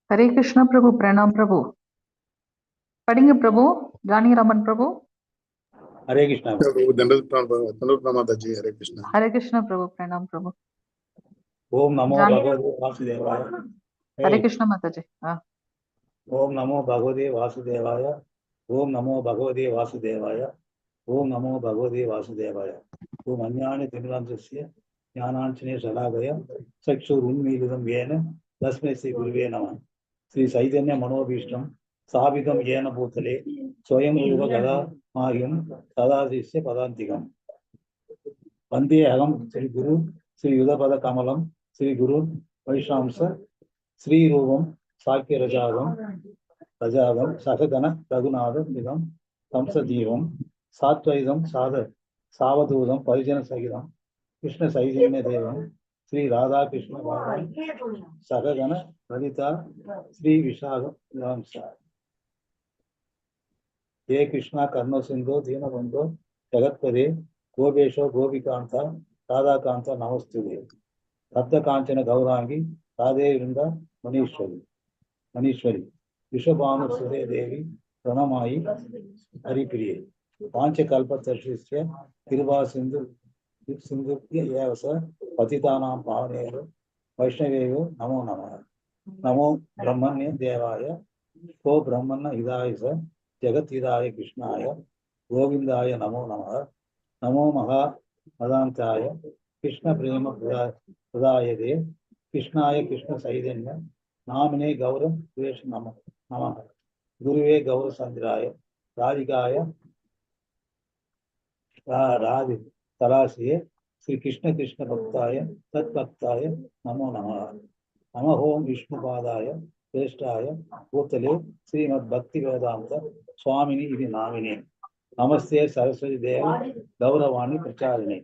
हरे कृष्णा प्रभु। प्रणाम प्रभु। पढ़ेंगे प्रभु। जानी रामन प्रभु। हरे कृष्णा दंडवत माता जी। हरे कृष्णा। हरे कृष्णा प्रभु। प्रणाम प्रभु। ओम नमो जानी भगवते वासुदेवाय। हरे कृष्णा माता जी। हाँ। ओम नमो भगवते वासुदेवाय। ओम नमो भगवते वासुदेवाय। ओम नमो भगवते वासुदेवाय। ओम अन्यानि तिमिरांशस्य ज्ञानांशने शलाकय चक्षुरुन्मीलितं येन तस्मै श्री गुरुवे नमः। श्री चैतन्य मनोभीष्टं स्थापितं येन भूतले स्वयं रूप गदा माह्यं सदाशिष्य पदान्तिकम्। वन्दे अहं श्री गुरु श्री युगपद कमलं श्री गुरु वैष्णवंस श्री रूपं साक्य रजागं सखगण रघुनाथं इदं कंसजीवं सात्वैदं सावधूतं परिजन सहितं कृष्ण चैतन्य देवं श्री राधा कृष्ण सखगण ललिता श्री विशाख हे कृष्णा कर्म सिंधु दीनबंधु जगत्पदे गोपेशो गोपिकांता राधाकांता नमस्तुते रक्त कांचन गौरांगी राधे वृंद मनीश्वरी विश्वभानुसुते देवी प्रणमायि हरिप्रिये पांचकल्पतरुश्च कृपा सिंधु सिंधुभ्य पतितानां पावनेभ्यो वैष्णवेभ्यो नमो नमः। नमो ब्रह्मण्य देवाय को ब्रह्मण्य हिदाय स जगत्हिदाय कृष्णाय गोविंदाय नमो नमः। नमो महा मदांताय कृष्ण प्रेम प्रदायते कृष्णाय कृष्ण चैतन्य नामिने गौर द्वेष नमः। गुरुवे गौर संद्राय राधिकाय राधि तराश्रिये श्री कृष्ण कृष्ण भक्ताय तत्भक्ताय नमो नमः। नमः ओम विष्णुपादाय श्रेष्ठाय भूतले श्रीमद्भक्ति वेदांत स्वामिनि इति नामिने नमस्ते सरस्वती देव गौरवाणी प्रचारिणे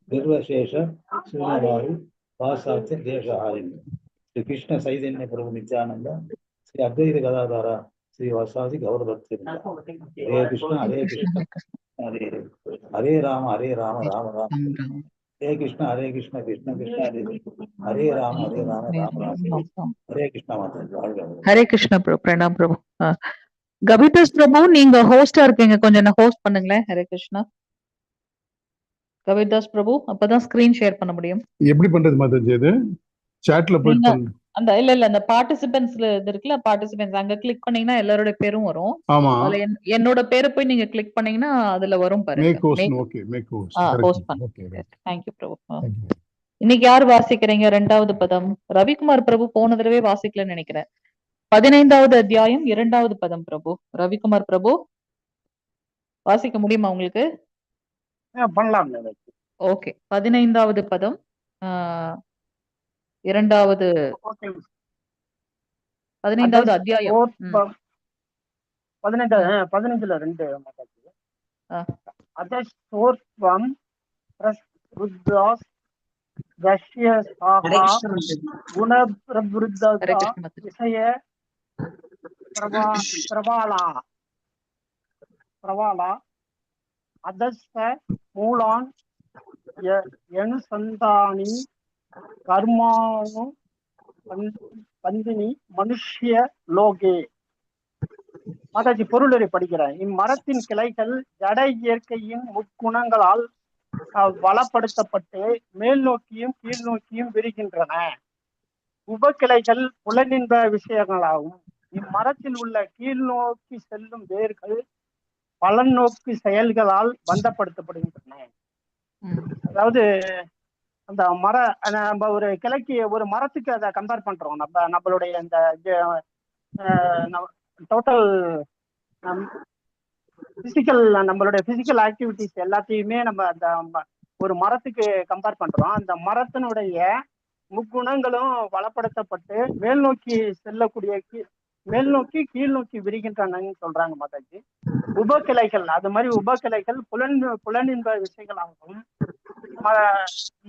निर्वशेष शून्यवादी वासार्थ देशहारिणी श्री कृष्ण चैतन्य प्रभु नित्यानंद श्री अद्वैत गदाधर श्री वासादि गौरभक्ति हरे कृष्ण हरे हरे राम राम राम हरे कृष्ण कृष्ण कृष्ण हरे राम राम राम हरे कृष्ण माता। हरे कृष्णा प्रभु। प्रणाम प्रभु। हाँ। கபிதஸ் பிரபு நீங்க ஹோஸ்டா இருக்கீங்க, கொஞ்சம் நான் ஹோஸ்ட் பண்ணுங்களேன். ஹரே கிருஷ்ணா. கபிதாஸ் பிரபு அப்பதான் ஸ்கிரீன் ஷேர் பண்ண முடியும். எப்படி பண்றது மாதாஜி? அது சாட்ல போய் நீங்க அந்த இல்ல அந்த பார்ட்டிசிபென்ட்ஸ்ல இது இருக்குல்ல, பார்ட்டிசிபென்ட்ஸ் அங்க கிளிக் பண்ணீங்கன்னா எல்லாரோட பேரும் வரும். ஆமா. அதுல என்னோட பேரை போய் நீங்க கிளிக் பண்ணீங்கன்னா அதுல வரும் பாருங்க. Make host. Okay, make host. Host பண்ணு. ஓகே. Thank you Prabhu. இன்னைக்கு யார் வாசிக்கிறீங்க? 2வது பதம் ரவிக்குமார் பிரபு போன தடவை வாசிக்கலன்னு நினைக்கிறேன். 15வது அத்தியாயம் 2வது பதம் பிரபு. ரவிக்குமார் பிரபு வாசிக்க முடியுமா உங்களுக்கு? பண்ணலாம். ஓகே. 15வது பதம் 2வது 15வது அத்தியாயம் 15ல 2 அதஸ்தோர்வம் பிரஸ்ருத்தாஸ் தஷ்யசாஹா குணப்ரவருத்தா விஷய பிரபாலா அதஸ்த மூலான் யனுசந்தானி கர்மானு பந்தினி மனுஷ்ய லோகே. மாதாஜி பொருளுரை படிக்கிறேன். இம்மரத்தின் கிளைகள் ஜட இயற்கையின் முக்குணங்களால் வளப்படுத்தப்பட்டு மேல் நோக்கியும் கீழ் நோக்கியும் விரிகின்றன. உபக்கிளைகள் புலனின்ப விஷயங்களாகும். இம்மரத்தில் உள்ள கீழ் நோக்கி செல்லும் வேர்கள் பலநோக்கு செயல்களால் பந்தப்படுத்தப்படுகின்றன. அதாவது அந்த நம்ம ஒரு கிளைக்கு ஒரு மரத்துக்கு அதை கம்பேர் பண்றோம். நம்மளுடைய இந்த டோட்டல் நம்மளுடைய பிசிக்கல் ஆக்டிவிட்டிஸ் எல்லாத்தையுமே நம்ம அந்த ஒரு மரத்துக்கு கம்பேர் பண்றோம். அந்த மரத்தினுடைய முக்குணங்களும் வளப்படுத்தப்பட்டு மேல் நோக்கி செல்லக்கூடிய மேல் நோக்கி கீழ் நோக்கி விரிகின்றனன்னு சொல்றாங்க மாதாஜி. உபக்கிளைகள் அது மாதிரி உபக்கிளைகள் புலனின்ப விஷயங்களாகவும்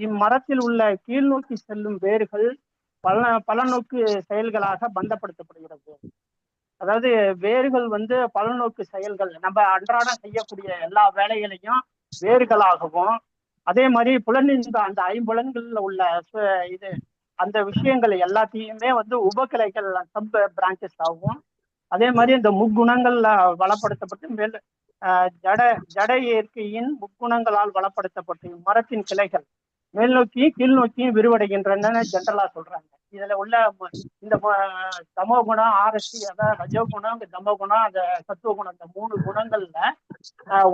இம்மரத்தில் உள்ள கீழ் நோக்கி செல்லும் வேர்கள் பல நோக்கு செயல்களாக பந்தப்படுத்தப்படுகிறது. அதாவது வேர்கள் பலநோக்கு செயல்கள் நம்ம அன்றாடம் செய்யக்கூடிய எல்லா வேலைகளையும் வேர்களாகவும், அதே மாதிரி புலனின்ப அந்த 5 புலன்கள்ல உள்ள இது அந்த விஷயங்கள் எல்லாத்தையுமே வந்து உபகிளைகள் சப் பிரான்ச்சஸ் ஆகும். அதே மாதிரி இந்த முக்குணங்கள்ல வளப்படுத்தப்பட்டு மேல் ஜட இயற்கையின் முக்குணங்களால் வளப்படுத்தப்பட்டு மரத்தின் கிளைகள் மேல் நோக்கியும் கீழ் நோக்கியும் விரிவடைகின்றன ஜென்ரலா சொல்றாங்க. இதுல உள்ள இந்த தமோ குணம், ஆரஸ்டி, அதாவது ரஜோகுணம், தமோ குணம், அந்த சத்துவ குணம், இந்த 3 குணங்கள்ல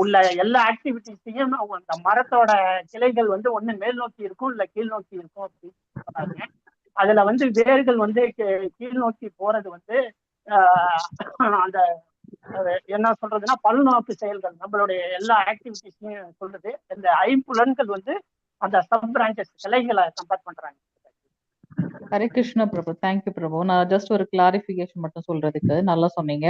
உள்ள எல்லா ஆக்டிவிட்டிஸையும் அந்த மரத்தோட கிளைகள் வந்து ஒண்ணு மேல் நோக்கி இருக்கும் இல்ல கீழ் நோக்கி இருக்கும் அப்படின்னு சொல்றாங்க. அதுல வந்து வேர்கள் வந்து கீழ் நோக்கி போறது வந்து அந்த என்ன சொல்றதுன்னா பல்நோக்கு செயல்கள் நம்மளுடைய எல்லா ஆக்டிவிட்டிஸையும் சொல்லுது. இந்த ஐம்புலன்கள் வந்து அந்த சப் பிரான்ச்சஸ் கிளைகளை கம்பேர் பண்றாங்க. ஹரே கிருஷ்ண பிரபு, தேங்க்யூ பிரபு. நான் ஜஸ்ட் ஒரு கிளாரிபிகேஷன் மட்டும் சொல்றதுக்கு நல்லா சொன்னீங்க.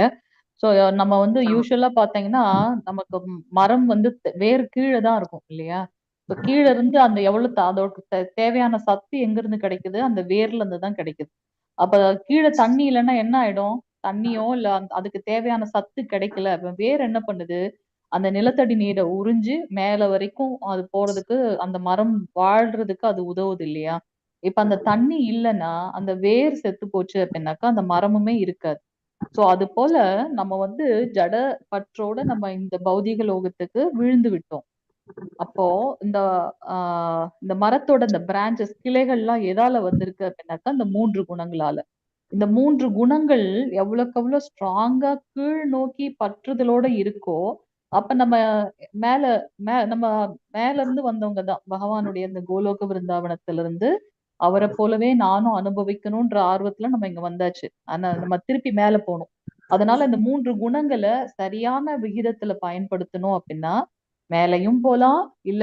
ஸோ நம்ம வந்து யூஸ்வலா பாத்தீங்கன்னா நமக்கு மரம் வந்து வேர் கீழே தான் இருக்கும் இல்லையா? இப்போ கீழே இருந்து அந்த எவ்வளவு அதோட தேவையான சத்து எங்க இருந்து கிடைக்குது? அந்த வேர்ல இருந்து தான் கிடைக்குது. அப்ப கீழே தண்ணி இல்லைன்னா என்ன ஆயிடும்? தண்ணியோ இல்ல அதுக்கு தேவையான சத்து கிடைக்கல. வேர் என்ன பண்ணுது? அந்த நிலத்தடி நீரை உறிஞ்சு மேல வரைக்கும் அது போறதுக்கு, அந்த மரம் வாழ்றதுக்கு அது உதவுது இல்லையா? இப்ப அந்த தண்ணி இல்லைன்னா அந்த வேர் செத்து போச்சு அப்படின்னாக்கா அந்த மரமுமே இருக்காது. சோ அது போல நம்ம வந்து ஜட பற்றோட நம்ம இந்த பௌதிக லோகத்துக்கு விழுந்து விட்டோம். அப்போ இந்த இந்த மரத்தோட இந்த பிரான்ச்சஸ் கிளைகள்லாம் எதால வந்திருக்கு அப்படின்னாக்கா இந்த 3 குணங்களால. இந்த 3 குணங்கள் எவ்வளவுக்கு எவ்வளவு ஸ்ட்ராங்கா கீழ் நோக்கி பற்றுதலோட இருக்கோ, அப்ப நம்ம மேல நம்ம மேல இருந்து வந்தவங்க தான். பகவானுடைய இந்த கோலோக விருந்தாவனத்துல இருந்து அவரை போலவே நானும் அனுபவிக்கணும்ன்ற ஆர்வத்துல நம்ம இங்க வந்தாச்சு. ஆனா நம்ம திருப்பி மேல போகணும். அதனால இந்த 3 குணங்களை சரியான விகிதத்துல பயன்படுத்தணும் அப்படின்னா மேலையும் போலாம். இல்ல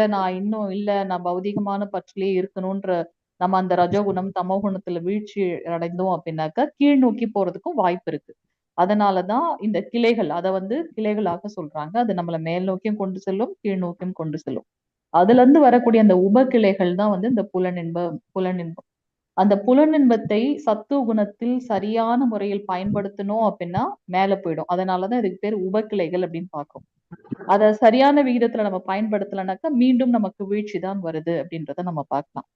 நான் பௌதிகமான பற்றிலே இருக்கணும்ன்ற நம்ம அந்த ரஜோகுணம் தமோ குணத்துல வீழ்ச்சி அடைந்தோம் அப்படின்னாக்கா கீழ் நோக்கி போறதுக்கும் வாய்ப்பு இருக்கு. அதனாலதான் இந்த கிளைகள் அதை வந்து கிளைகளாக சொல்றாங்க. அது நம்மள மேல் நோக்கியும் கொண்டு செல்லும், கீழ் நோக்கியும் கொண்டு செல்லும். அதுல இருந்து வரக்கூடிய அந்த உப கிளைகள் தான் வந்து இந்த புலனின்பம். அந்த புலனின்பத்தை சத்துவ குணத்தில் சரியான முறையில் பயன்படுத்தணும் அப்படின்னா மேல போயிடும். அதனாலதான் இதுக்கு பேர் உபக்கிளைகள் அப்படின்னு பார்க்கும். அதை சரியான விகிதத்துல நம்ம பயன்படுத்தலைனாக்கா மீண்டும் நமக்கு வீழ்ச்சி தான் வருது அப்படின்றத நம்ம பார்க்கலாம்.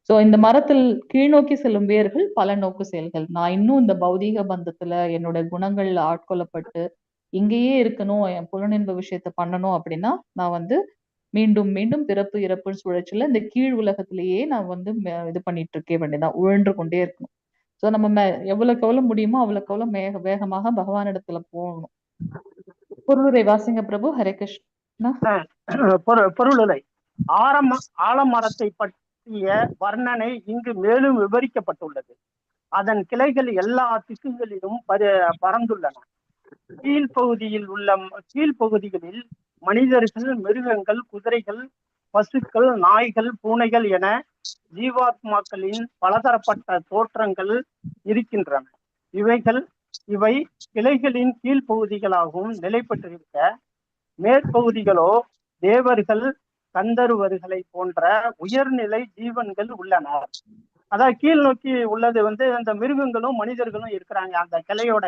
சோ இந்த மரத்தில் கீழ்நோக்கி செல்லும் வேர்கள் பல நோக்கு செயல்கள். நான் இன்னும் இந்த பௌதீக பந்தத்துல என்னோட குணங்கள் ஆட்கொள்ளப்பட்டு இங்கேயே இருக்கணும், என் புலனின்ப விஷயத்த பண்ணணும் அப்படின்னா நான் வந்து மீண்டும் மீண்டும் பிறப்பு இறப்பு சுழற்சியில இந்த கீழ் உலகத்திலேயே நான் வந்து இது பண்ணிட்டு இருக்க வேண்டியதான், உழன்று கொண்டே இருக்கணும். சோ நம்ம எவ்வளவுக்கு எவ்வளவு முடியுமோ அவ்வளவுக்கு எவ்வளவு வேகமாக பகவானிடத்துல போகணும். பொருளுரை வாசிங்க பிரபு. ஹரே கிருஷ்ணா. பொருளுரை. ஆலமரத்தை பற்றிய வர்ணனை இங்கு மேலும் விவரிக்கப்பட்டுள்ளது. அதன் கிளைகள் எல்லா திக்குகளிலும் பறந்துள்ளன. கீழ்ப்பகுதிகளில் மனிதர்கள், மிருகங்கள், குதிரைகள், பசுக்கள், நாய்கள், பூனைகள் என ஜீவாத்மாக்களின் பலதரப்பட்ட தோற்றங்கள் இருக்கின்றன. இவை கிளைகளின் கீழ்ப்பகுதிகளாகவும் நிலை பெற்றிருக்க, மேற்பகுதிகளோ தேவர்கள், கந்தர்வர்களை போன்ற உயர்நிலை ஜீவன்கள் உள்ளன. அதாவது கீழ் நோக்கி உள்ளது வந்து அந்த மிருகங்களும் மனிதர்களும் இருக்கிறாங்க. அந்த கிளையோட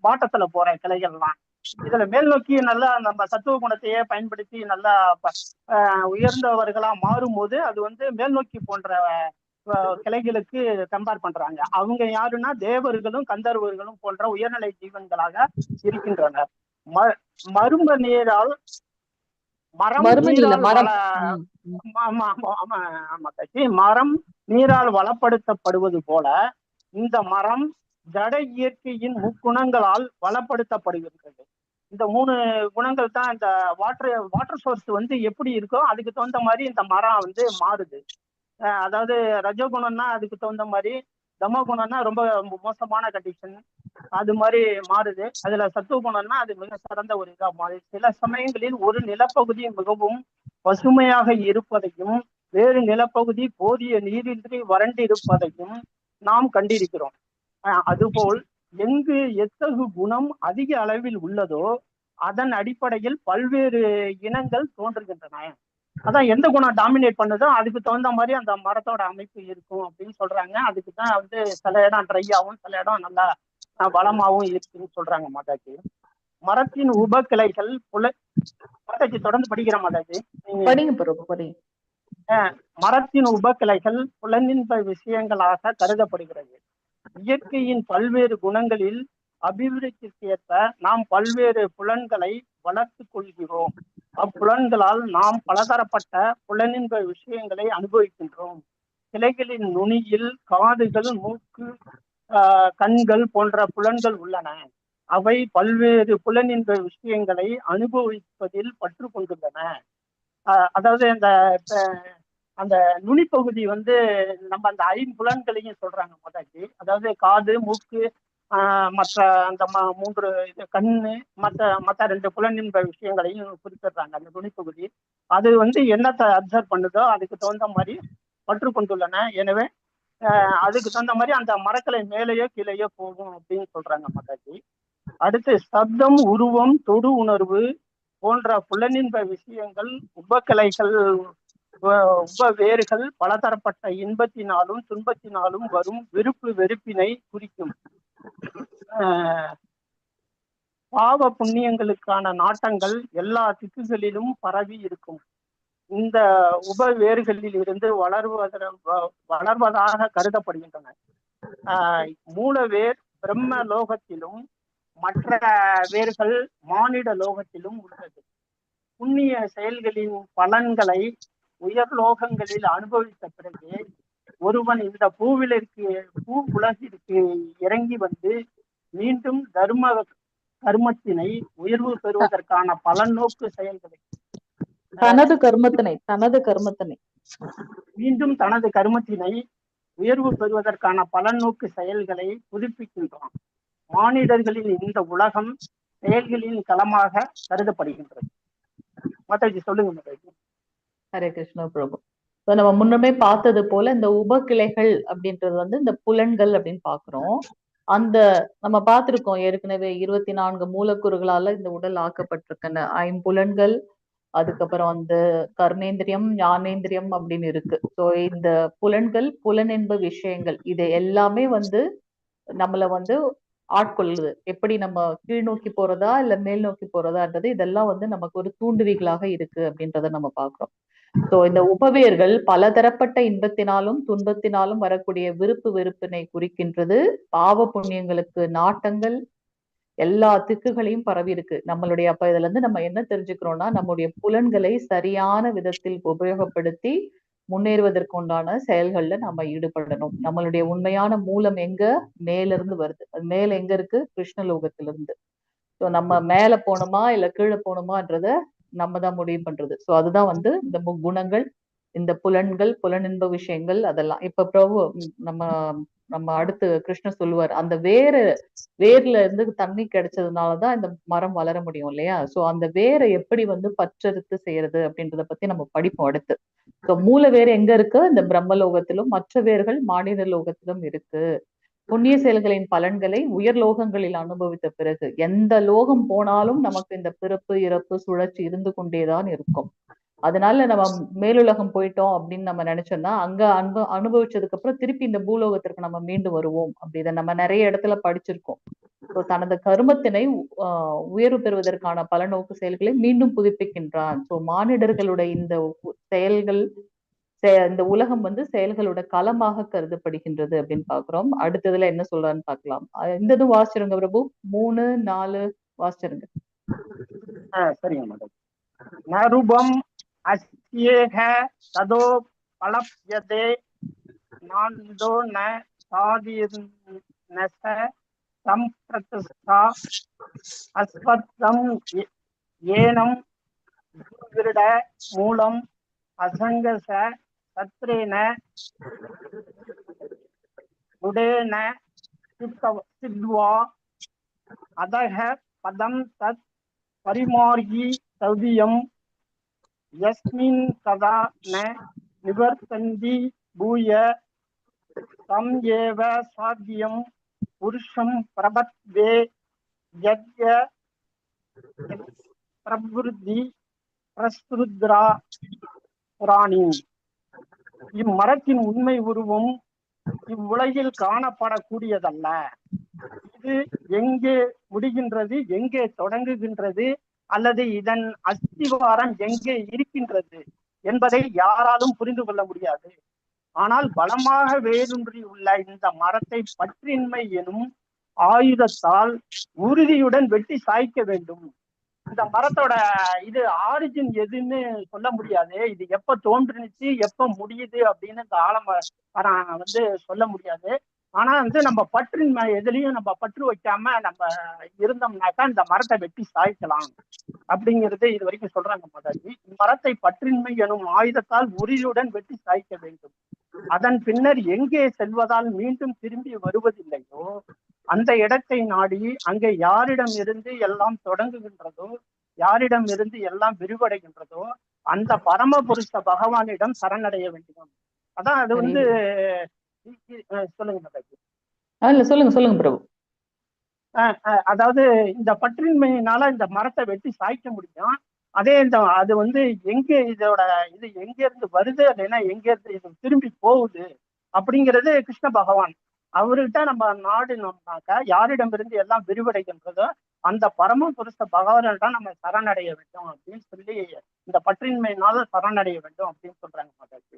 பாட்டத்துல போற கிளைகள்லாம். இதுல மேல் நோக்கி நல்லா நம்ம சத்துவ குணத்தையே பயன்படுத்தி நல்லா உயர்ந்தவர்களா மாறும்போது அது வந்து மேல் நோக்கி போன்ற கிளைகளுக்கு கம்பேர் பண்றாங்க. அவங்க யாருன்னா தேவர்களும் கந்தர்வர்களும் போன்ற உயர்நிலை ஜீவன்களாக இருக்கின்றனர். மரும்ப நீரால் மரம் நீரால் வளப்படுத்தப்படுவது போல இந்த மரம் ஜட இயற்கையின் முக்குணங்களால் வளப்படுத்தப்படுகின்றது. இந்த 3 குணங்கள் தான் இந்த வாட்டர் சோர்ஸ் வந்து எப்படி இருக்கோ அதுக்கு தகுந்த மாதிரி இந்த மரம் வந்து மாறுது. அதாவது ரஜோகுணம்னா அதுக்கு தகுந்த மாதிரி, தமோ குணம்னா ரொம்ப மோசமான கண்டிஷன், அது மாதிரி மாறுது. அதுல சத்துவ குணம்னா அது மிக சிறந்த ஒரு இதா மாறுது. சில சமயங்களில் ஒரு நிலப்பகுதி மிகவும் பசுமையாக இருப்பதையும் வேறு நிலப்பகுதி போதிய நீரின்றி வறண்டு இருப்பதையும் நாம் கண்டிருக்கிறோம். அதுபோல் எங்கு எத்தகு குணம் அதிக அளவில் உள்ளதோ அதன் அடிப்படையில் பல்வேறு இனங்கள் தோன்றுகின்றன. அதான் எந்த குணம் டாமினேட் பண்ணுதோ அதுக்கு தகுந்த மாதிரி அந்த மரத்தோட அமைப்பு இருக்கும் அப்படின்னு சொல்றாங்க. அதுக்குதான் வந்து சில இடம் ட்ரையாகவும் சில இடம் நல்லா வளமாவும் இருக்குன்னு சொல்றாங்க மாதாஜி. மரத்தின் உப கிளைகள் மாதாஜி தொடர்ந்து படிக்கிற மாதாஜி. படிங்க பிரபு, படிங்க. மரத்தின் உபக்கிளைகள் புலனின்ப விஷயங்களாக கருதப்படுகிறது. இயற்கையின் பல்வேறு குணங்களில் அபிவிருத்திக்கேற்ப நாம் பல்வேறு புலன்களை வளர்த்து கொள்கிறோம். அப்புலன்களால் நாம் பலதரப்பட்ட புலனின்ப விஷயங்களை அனுபவிக்கின்றோம். கிளைகளின் நுனியில் காதுகள், மூக்கு, கண்கள் போன்ற புலன்கள் உள்ளன. அவை பல்வேறு புலனின்ப விஷயங்களை அனுபவிப்பதில் பற்று கொண்டுள்ளன. அதாவது அந்த நுனிப்பகுதி நம்ம அந்த ஐம்புலன்களையும் சொல்றாங்க முதல்ல. அதாவது காது, மூக்கு, மற்ற அந்த 3 கண்ணு, மற்ற 2 புலனின்ப விஷயங்களையும் குறிப்பிடுறாங்க. அந்த நுனிப்பகுதி அது என்னத்தை அப்சர்வ் பண்ணுதோ அதுக்கு தகுந்த மாதிரி பற்று கொண்டுள்ளன. எனவே அதுக்கு தகுந்த மாதிரி அந்த மரக்கிளை மேலேயோ கீழேயோ போகும் அப்படின்னு சொல்றாங்க மகாஜி. அடுத்து சப்தம், உருவம், தொடு உணர்வு போன்ற புலனின்ப விஷயங்கள் உபக்கிளைகள், உபவேர்கள் பலதரப்பட்ட இன்பத்தினாலும் துன்பத்தினாலும் வரும் விருப்பு வெறுப்பினை குறிக்கும். பாவ புண்ணியங்களுக்கான நாட்டங்கள் எல்லா திக்குகளிலும் பரவி இருக்கும். இந்த உபவேர்களில் இருந்து வளர்வதாக கருதப்படுகின்றன. மூலவேர் பிரம்ம லோகத்திலும் மற்ற வேர்கள் மானிட லோகத்திலும் உள்ளது. புண்ணிய செயல்களின் பலன்களை உயர்லோகங்களில் அனுபவித்த பிறகு ஒருவன் இந்த பூ உலகிற்கு இறங்கி மீண்டும் கர்மத்தினை உயர்வு பெறுவதற்கான பலநோக்கு செயல்களை மீண்டும் தனது கர்மத்தினை உயர்வு பெறுவதற்கான பலநோக்கு செயல்களை புதுப்பிக்கின்றான். மானிடர்களின் இந்த உலகம் செயல்களின் களமாக கருதப்படுகின்றது. மாதாஜி சொல்லுங்க மாதாஜி. ஹரே கிருஷ்ணா பிரபு. நம்ம முன்னமே பார்த்தது போல இந்த உபக்கிளைகள் அப்படின்றது இந்த புலன்கள் அப்படின்னு பாக்குறோம். அந்த நம்ம பார்த்திருக்கோம் ஏற்கனவே 24 மூலக்கூறுகளால இந்த உடல் ஆக்கப்பட்டிருக்கின்ற 5 புலன்கள், அதுக்கப்புறம் கர்ணேந்திரியம், ஞானேந்திரியம் அப்படின்னு இருக்கு. ஸோ இந்த புலன்கள், புலனென்ப விஷயங்கள் இது எல்லாமே நம்மள ஆட்கொள்ளுது. எப்படி நம்ம கீழ் நோக்கி போறதா இல்ல மேல் நோக்கி போறதான்றது இதெல்லாம் நமக்கு ஒரு தூண்டுவிகளாக இருக்கு அப்படின்றத நம்ம பார்க்கிறோம். ஸோ இந்த உபவேர்கள் பலதரப்பட்ட இன்பத்தினாலும் துன்பத்தினாலும் வரக்கூடிய விருப்பு வெறுப்பினை குறிக்கின்றது. பாவ புண்ணியங்களுக்கு நாட்டங்கள் எல்லா திக்குகளையும் பரவி இருக்கு நம்மளுடைய. அப்ப இதுல இருந்து நம்ம என்ன தெரிஞ்சுக்கிறோம்னா, நம்முடைய புலன்களை சரியான விதத்தில் உபயோகப்படுத்தி முன்னேறுவதற்கு உண்டான செயல்கள்ல நம்ம ஈடுபடணும். நம்மளுடைய உண்மையான மூலம் எங்க? மேல இருந்து வருது. அது மேல எங்க இருக்கு? கிருஷ்ணலோகத்திலிருந்து. ஸோ நம்ம மேல போகணுமா இல்ல கீழே போகணுமான்றத நம்ம தான் முடிவு பண்றது. ஸோ அதுதான் இந்த குணங்கள், இந்த புலன்கள், புலனின்ப விஷயங்கள் அதெல்லாம். இப்ப பிரபு நம்ம அடுத்து கிருஷ்ணர் சொல்லுவார், அந்த வேர்ல இருந்து தண்ணி கிடைச்சதுனாலதான் இந்த மரம் வளர முடியும் இல்லையா? சோ அந்த வேரை எப்படி பற்றறுத்து செய்யறது அப்படின்றத பத்தி நம்ம படிப்போம் அடுத்து. ஸோ மூல வேர் எங்க இருக்கு? இந்த பிரம்மலோகத்திலும் மற்ற வேர்கள் மானிட லோகத்திலும் இருக்கு. புண்ணிய செயல்களின் பலன்களை உயர் லோகங்களில் அனுபவித்த பிறகு எந்த லோகம் போனாலும் நமக்கு இந்த பிறப்பு இறப்பு சுழற்சி இருந்து கொண்டேதான் இருக்கும். அதனால நம்ம மேலுலகம் போயிட்டோம் அப்படின்னு நம்ம நினைச்சோம்னா அங்க அனுபவிச்சதுக்கு அப்புறம் திருப்பி இந்த பூலோகத்திற்கு நம்ம மீண்டும் வருவோம். அப்படி இதை நம்ம நிறைய இடத்துல படிச்சிருக்கோம். ஸோ தனது கருமத்தினை உயர்வு பெறுவதற்கான பலநோக்கு செயல்களை மீண்டும் புதுப்பிக்கின்றான். ஸோ மானிடர்களுடைய இந்த செயல்கள், இந்த உலகம் செயல்களோட களமாக கருதப்படுகின்றது அப்படின்னு பாக்குறோம். அடுத்ததுல என்ன சொல்றான்னு பாக்கலாம். இந்த இதுவும் வாசிச்சிருங்க பிரபு. 3, 4 வாசிச்சிருங்க. சரிங்க மேடம். நரூபம் அஸ்யேஹ ததோ பலப்யதே நாந்தோ ந சாதிர்நஸ சம்பிரதிஷ்டா அஸ்வத்தம் ஏனம் விருட மூலம் அசங்கச சத்ரேன உடேன சித்வா அதஹ பதம் தத் பரிமார்கி தவ்யம் யஸ்மின் கதா ந நிவர்த்தந்தி பூய தம் ஏவ சாத்தியம் புருஷம் பிரபத்வே யத்ய பிரவ்ருத்தி பிரஸ்ருத்ரா புராணி. இம்மரத்தின் உண்மை உருவம் இவ்வுலகில் காணப்படக்கூடியதல்ல. இது எங்கே முடிகின்றது, எங்கே தொடங்குகின்றது, அல்லது இதன் அஸ்திவாரம் எங்கே இருக்கின்றது என்பதை யாராலும் புரிந்து கொள்ள முடியாது. ஆனால் பலமாக வேரூன்றி உள்ள இந்த மரத்தை பற்றின்மை எனும் ஆயுதத்தால் உறுதியுடன் வெட்டி சாய்க்க வேண்டும். இந்த மரத்தோட இது ஆரிஜின் எதுன்னு சொல்ல முடியாது. இது எப்ப தோன்றுனுச்சு, எப்ப முடியுது அப்படின்னு இந்த ஆலமரம் வந்து சொல்ல முடியாது. ஆனா வந்து நம்ம பற்றின்மை எதுலயும் நம்ம பற்று வைக்காம நம்ம இருந்தோம்னாக்கா இந்த மரத்தை வெட்டி சாய்க்கலாம் அப்படிங்கிறது இது வரைக்கும் சொல்றாங்க மாதாஜி. மரத்தை பற்றின்மை எனும் ஆயுதத்தால் உறுதியுடன் வெட்டி சாய்க்க வேண்டும். அதன் பின்னர் எங்கே செல்வதால் மீண்டும் திரும்பி வருவதில்லையோ அந்த இடத்தை நாடி அங்கே யாரிடம் இருந்து எல்லாம் தொடங்குகின்றதோ, யாரிடம் இருந்து எல்லாம் விரிவடைகின்றதோ அந்த பரமபுருஷ பகவானிடம் சரணடைய வேண்டும். அதான் அது வந்து சொல்லுங்க மாதாஜி. இல்ல சொல்லுங்க சொல்லுங்க பிரபு. அதாவது இந்த பற்றின்மையினால இந்த மரத்தை வெட்டி சாய்க்க முடியும். அதே அது வந்து எங்க இதோட இது எங்க இருந்து வருது அப்படின்னா எங்க இருந்து இது திரும்பி போகுது அப்படிங்கிறது கிருஷ்ண பகவான். அவர்கிட்ட நம்ம நாடுனோம்னாக்கா யாரிடம் இருந்து எல்லாம் விரிவடைகின்றதோ அந்த பரம புருஷ பகவானிடம் நம்ம சரணடைய வேண்டும் அப்படின்னு சொல்லி இந்த பற்றின்மையினால சரணடைய வேண்டும் அப்படின்னு சொல்றாங்க மாதாஜி.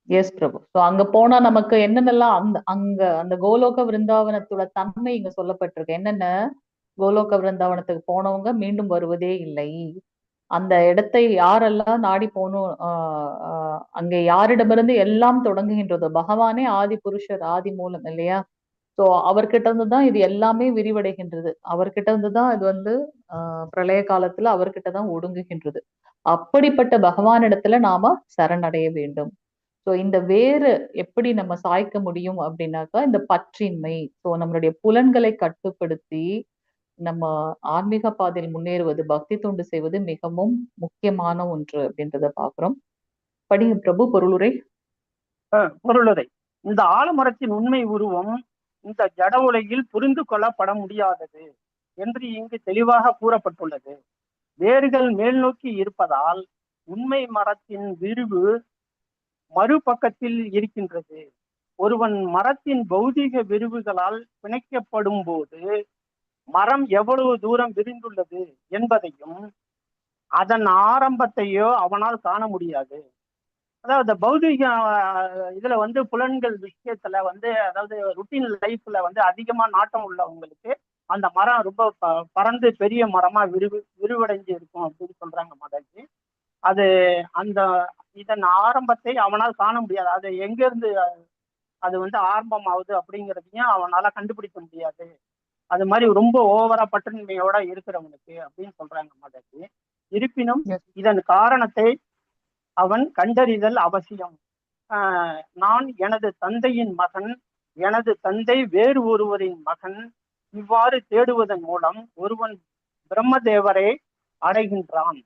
எஸ் பிரபு. சோ அங்க போனா நமக்கு என்னென்னலாம் அந்த கோலோக விருந்தாவனத்தோட தன்மை இங்க சொல்லப்பட்டிருக்கு. என்னென்ன, கோலோக விருந்தாவனத்துக்கு போனவங்க மீண்டும் வருவதே இல்லை. அந்த இடத்தை யாரெல்லாம் நாடி போகணும், அங்கே யாரிடமிருந்து எல்லாம் தொடங்குகின்றதோ, பகவானே ஆதி புருஷர், ஆதி மூலம் இல்லையா? சோ அவர்கிட்ட இருந்துதான் இது எல்லாமே விரிவடைகின்றது. அவர்கிட்ட இருந்துதான் இது வந்து பிரளய காலத்துல அவர்கிட்டதான் ஒடுங்குகின்றது. அப்படிப்பட்ட பகவானிடத்துல நாம சரணடைய வேண்டும். சோ இந்த வேறு எப்படி நம்ம சாய்க்க முடியும் அப்படின்னாக்கா இந்த பற்றின்மை. சோ நம்மளுடைய புலன்களை கட்டுப்படுத்தி நம்ம ஆன்மீக பாதையில் முன்னேறுவது, பக்தி தொண்டு செய்வது மிகவும் முக்கியமான ஒன்று அப்படின்றத பாக்குறோம். படிங்க பிரபு பொருளுரை. பொருளுரை. இந்த ஆலமரத்தின் உண்மை உருவம் இந்த ஜட உலகில் புரிந்து கொள்ளப்பட முடியாதது என்று இங்கு தெளிவாக கூறப்பட்டுள்ளது. வேர்கள் மேல் நோக்கி இருப்பதால் உண்மை மரத்தின் விரிவு மறுபக்கத்தில் இருக்கின்றது. ஒருவன் மரத்தின் பௌதிக விரிவுகளால் பிணைக்கப்படும் போது மரம் எவ்வளவு தூரம் விரிந்துள்ளது என்பதையும் அதன் ஆரம்பத்தையோ அவனால் காண முடியாது. அதாவது பௌதிக இதுல வந்து புலன்கள் விஷயத்துல வந்து, அதாவது ருட்டீன் லைஃப்ல வந்து அதிகமா நாட்டம் உள்ளவங்களுக்கு அந்த மரம் ரொம்ப பறந்து பெரிய மரமா விரிவடைஞ்சு இருக்கும் அப்படின்னு சொல்றாங்க மாதாஜி. அது அந்த இதன் ஆரம்பத்தை அவனால் காண முடியாது. அது எங்க இருந்து அது வந்து ஆரம்பம் ஆகுது அப்படிங்கிறதையும் அவனால கண்டுபிடிக்க முடியாது. அது மாதிரி ரொம்ப ஓவரா பற்றின்மையோட இருக்கிறவனுக்கு அப்படின்னு சொல்றாங்க மாதாஜி. இருப்பினும் இதன் காரணத்தை அவன் கண்டறிதல் அவசியம். நான் எனது தந்தையின் மகன், எனது தந்தை வேறு ஒருவரின் மகன், இவ்வாறு தேடுவதன் மூலம் ஒருவன் பிரம்மதேவரை அடைகின்றான்.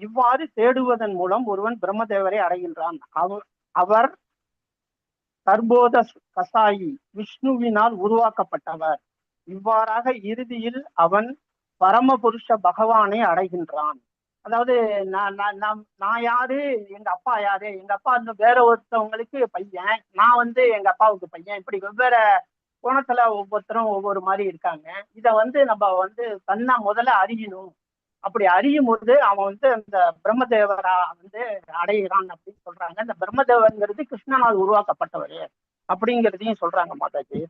இவ்வாறு தேடுவதன் மூலம் ஒருவன் பிரம்மதேவரை அடைகின்றான். அவர் தர்போத கசாயி, விஷ்ணுவினால் உருவாக்கப்பட்டவர். இவ்வாறாக இறுதியில் அவன் பரமபுருஷ பகவானை அடைகின்றான். அதாவது நான் யாரு, எங்க அப்பா யாரு, எங்க அப்பா வேற ஒருத்தவங்களுக்கு பையன், நான் வந்து எங்க அப்பாவுக்கு பையன், இப்படி வெவ்வேறு கோணத்துல ஒவ்வொருத்தரும் ஒவ்வொரு மாதிரி இருக்காங்க. இத வந்து நம்ம வந்து தன்னை முதல்ல அறியணும். அப்படி அறியும் போது அவன் வந்து அந்த பிரம்மதேவரா வந்து அடைகிறான் அப்படின்னு சொல்றாங்க. இந்த பிரம்மதேவங்கிறது கிருஷ்ணனால் உருவாக்கப்பட்டவர் அப்படிங்கிறதையும் சொல்றாங்க மாதாஜி.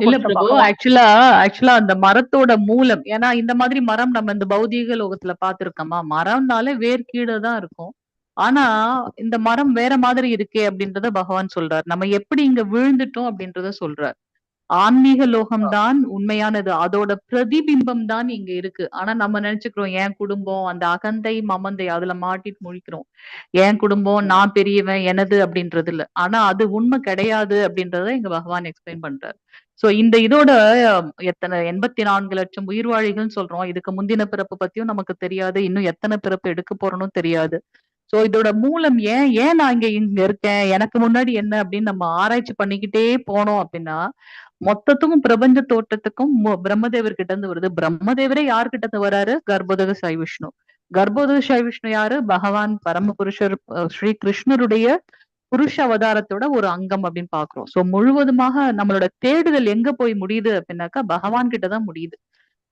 இல்ல பிரபு, ஆக்சுவலா அந்த மரத்தோட மூலம், ஏன்னா இந்த மாதிரி மரம் நம்ம இந்த பௌதீக லோகத்துல பாத்துருக்கோமா, மரம்னாலே வேர் கீழே தான் இருக்கும். ஆனா இந்த மரம் வேற மாதிரி இருக்கே அப்படின்றத பகவான் சொல்றார். நம்ம எப்படி இங்க விழுந்துட்டோம் அப்படின்றத சொல்றார். ஆன்மீக லோகம்தான் உண்மையானது, அதோட பிரதிபிம்பம் தான் இங்க இருக்கு. ஆனா நம்ம நினைச்சுக்கிறோம் என் குடும்பம், அந்த அகந்தை மமந்தை அதுல மாட்டிட்டு முழிக்கிறோம். என் குடும்பம், நான் பெரியவன், எனது அப்படின்றது இல்ல. ஆனா அது உண்மை கிடையாது அப்படின்றத இங்க பகவான் எக்ஸ்பிளைன் பண்றாரு. சோ இந்த இதோட எத்தனை 84 லட்சம் உயிர்வாழிகள் சொல்றோம். இதுக்கு முந்தின பிறப்பு பத்தியும் நமக்கு தெரியாது, இன்னும் எத்தனை பிறப்பு எடுக்க போறோம்னு தெரியாது. சோ இதோட மூலம் ஏன் நான் இங்க இருக்கேன், எனக்கு முன்னாடி என்ன அப்படின்னு நம்ம ஆராய்ச்சி பண்ணிக்கிட்டே போனோம் அப்படின்னா மொத்தத்துக்கும் பிரபஞ்ச தோட்டத்துக்கும் பிரம்மதேவர் கிட்ட இருந்து வருது. பிரம்மதேவரே யார்கிட்ட இருந்து வராரு? கர்ப்போதக சாய் விஷ்ணு. கர்ப்போதக சாய் விஷ்ணு யாரு? பகவான் பரமபுருஷர் ஸ்ரீ கிருஷ்ணருடைய புருஷ அவதாரத்தோட ஒரு அங்கம் அப்படின்னு பாக்குறோம். சோ முழுவதுமாக நம்மளோட தேடுதல் எங்க போய் முடியுது அப்படின்னாக்கா பகவான் கிட்டதான் முடியுது.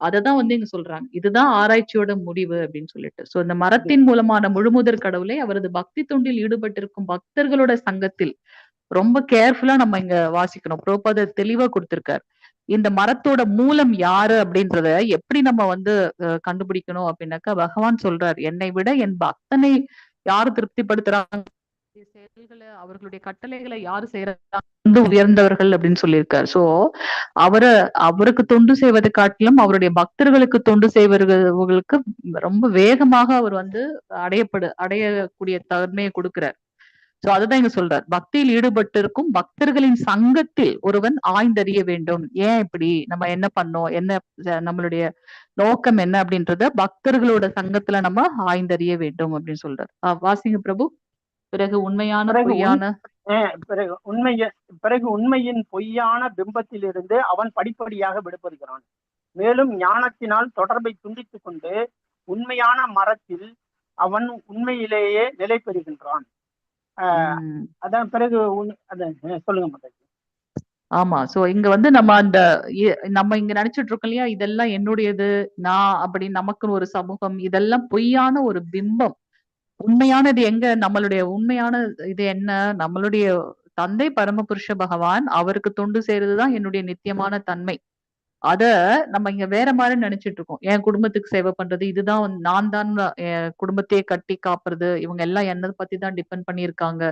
அததான் வந்து இங்க சொல்றாங்க. இதுதான் ஆராய்ச்சியோட முடிவு அப்படின்னு சொல்லிட்டு. சோ இந்த மரத்தின் மூலமான முழுமுதற் கடவுளை அவரது பக்தி தொண்டில் ஈடுபட்டிருக்கும் பக்தர்களோட சங்கத்தில் ரொம்ப கேர்ஃபுல்லா நம்ம இங்க வாசிக்கணும். பிரபுபாதர் தெளிவா கொடுத்திருக்காரு. இந்த மரத்தோட மூலம் யாரு அப்படின்றத எப்படி நம்ம வந்து கண்டுபிடிக்கணும் அப்படின்னாக்கா, பகவான் சொல்றார், என்னை விட என் பக்தனை யாரு திருப்திப்படுத்துறாங்க, செயல்களை அவர்களுடைய கட்டளைகளை யாரு செய்யறாங்க வந்து உயர்ந்தவர்கள் அப்படின்னு சொல்லியிருக்காரு. சோ அவருக்கு தொண்டு செய்வதை காட்டிலும் அவருடைய பக்தர்களுக்கு தொண்டு செய்வர்களுக்கு ரொம்ப வேகமாக அவர் வந்து அடையக்கூடிய தன்மையை கொடுக்கிறார். சோ அதுதான் இங்க சொல்றார், பக்தியில் ஈடுபட்டிருக்கும் பக்தர்களின் சங்கத்தில் ஒருவன் ஆய்ந்தறிய வேண்டும். ஏன் இப்படி, நம்ம என்ன பண்ணோம், என்ன நம்மளுடைய நோக்கம் என்ன அப்படின்றத பக்தர்களோட சங்கத்துல நம்ம ஆய்ந்தறிய வேண்டும் அப்படின்னு சொல்றார். வாசிங்க பிரபு. பிறகு உண்மையான பொய்யான பிறகு உண்மையின் பொய்யான பிம்பத்திலிருந்து அவன் படிப்படியாக விடுபடுகிறான். மேலும் ஞானத்தினால் தொடர்பை துண்டித்துக் கொண்டு உண்மையான மரத்தில் அவன் உண்மையிலேயே நிலை பெறுகின்றான். அதான் பிறகு சொல்லுங்க மாதாஜி. ஆமா. சோ இங்க வந்து நம்ம இங்க நினைச்சிட்டு இருக்கோம் இல்லையா, இதெல்லாம் என்னுடையது, நான் அப்படி, நமக்குன்னு ஒரு சமூகம், இதெல்லாம் பொய்யான ஒரு பிம்பம். உண்மையானது எங்க, நம்மளுடைய உண்மையான இது என்ன, நம்மளுடைய தந்தை பரமபுருஷ பகவான், அவருக்கு தொண்டு செய்யறதுதான் என்னுடைய நித்தியமான தன்மை. அத நம்ம இங்க வேற மாதிரி நினைச்சிட்டு இருக்கோம். என் குடும்பத்துக்கு சேவை பண்றது, இதுதான் நான் தான் என் குடும்பத்தையே கட்டி காப்புறது, இவங்க எல்லாம் என்னதை பத்தி தான் டிபெண்ட் பண்ணியிருக்காங்க.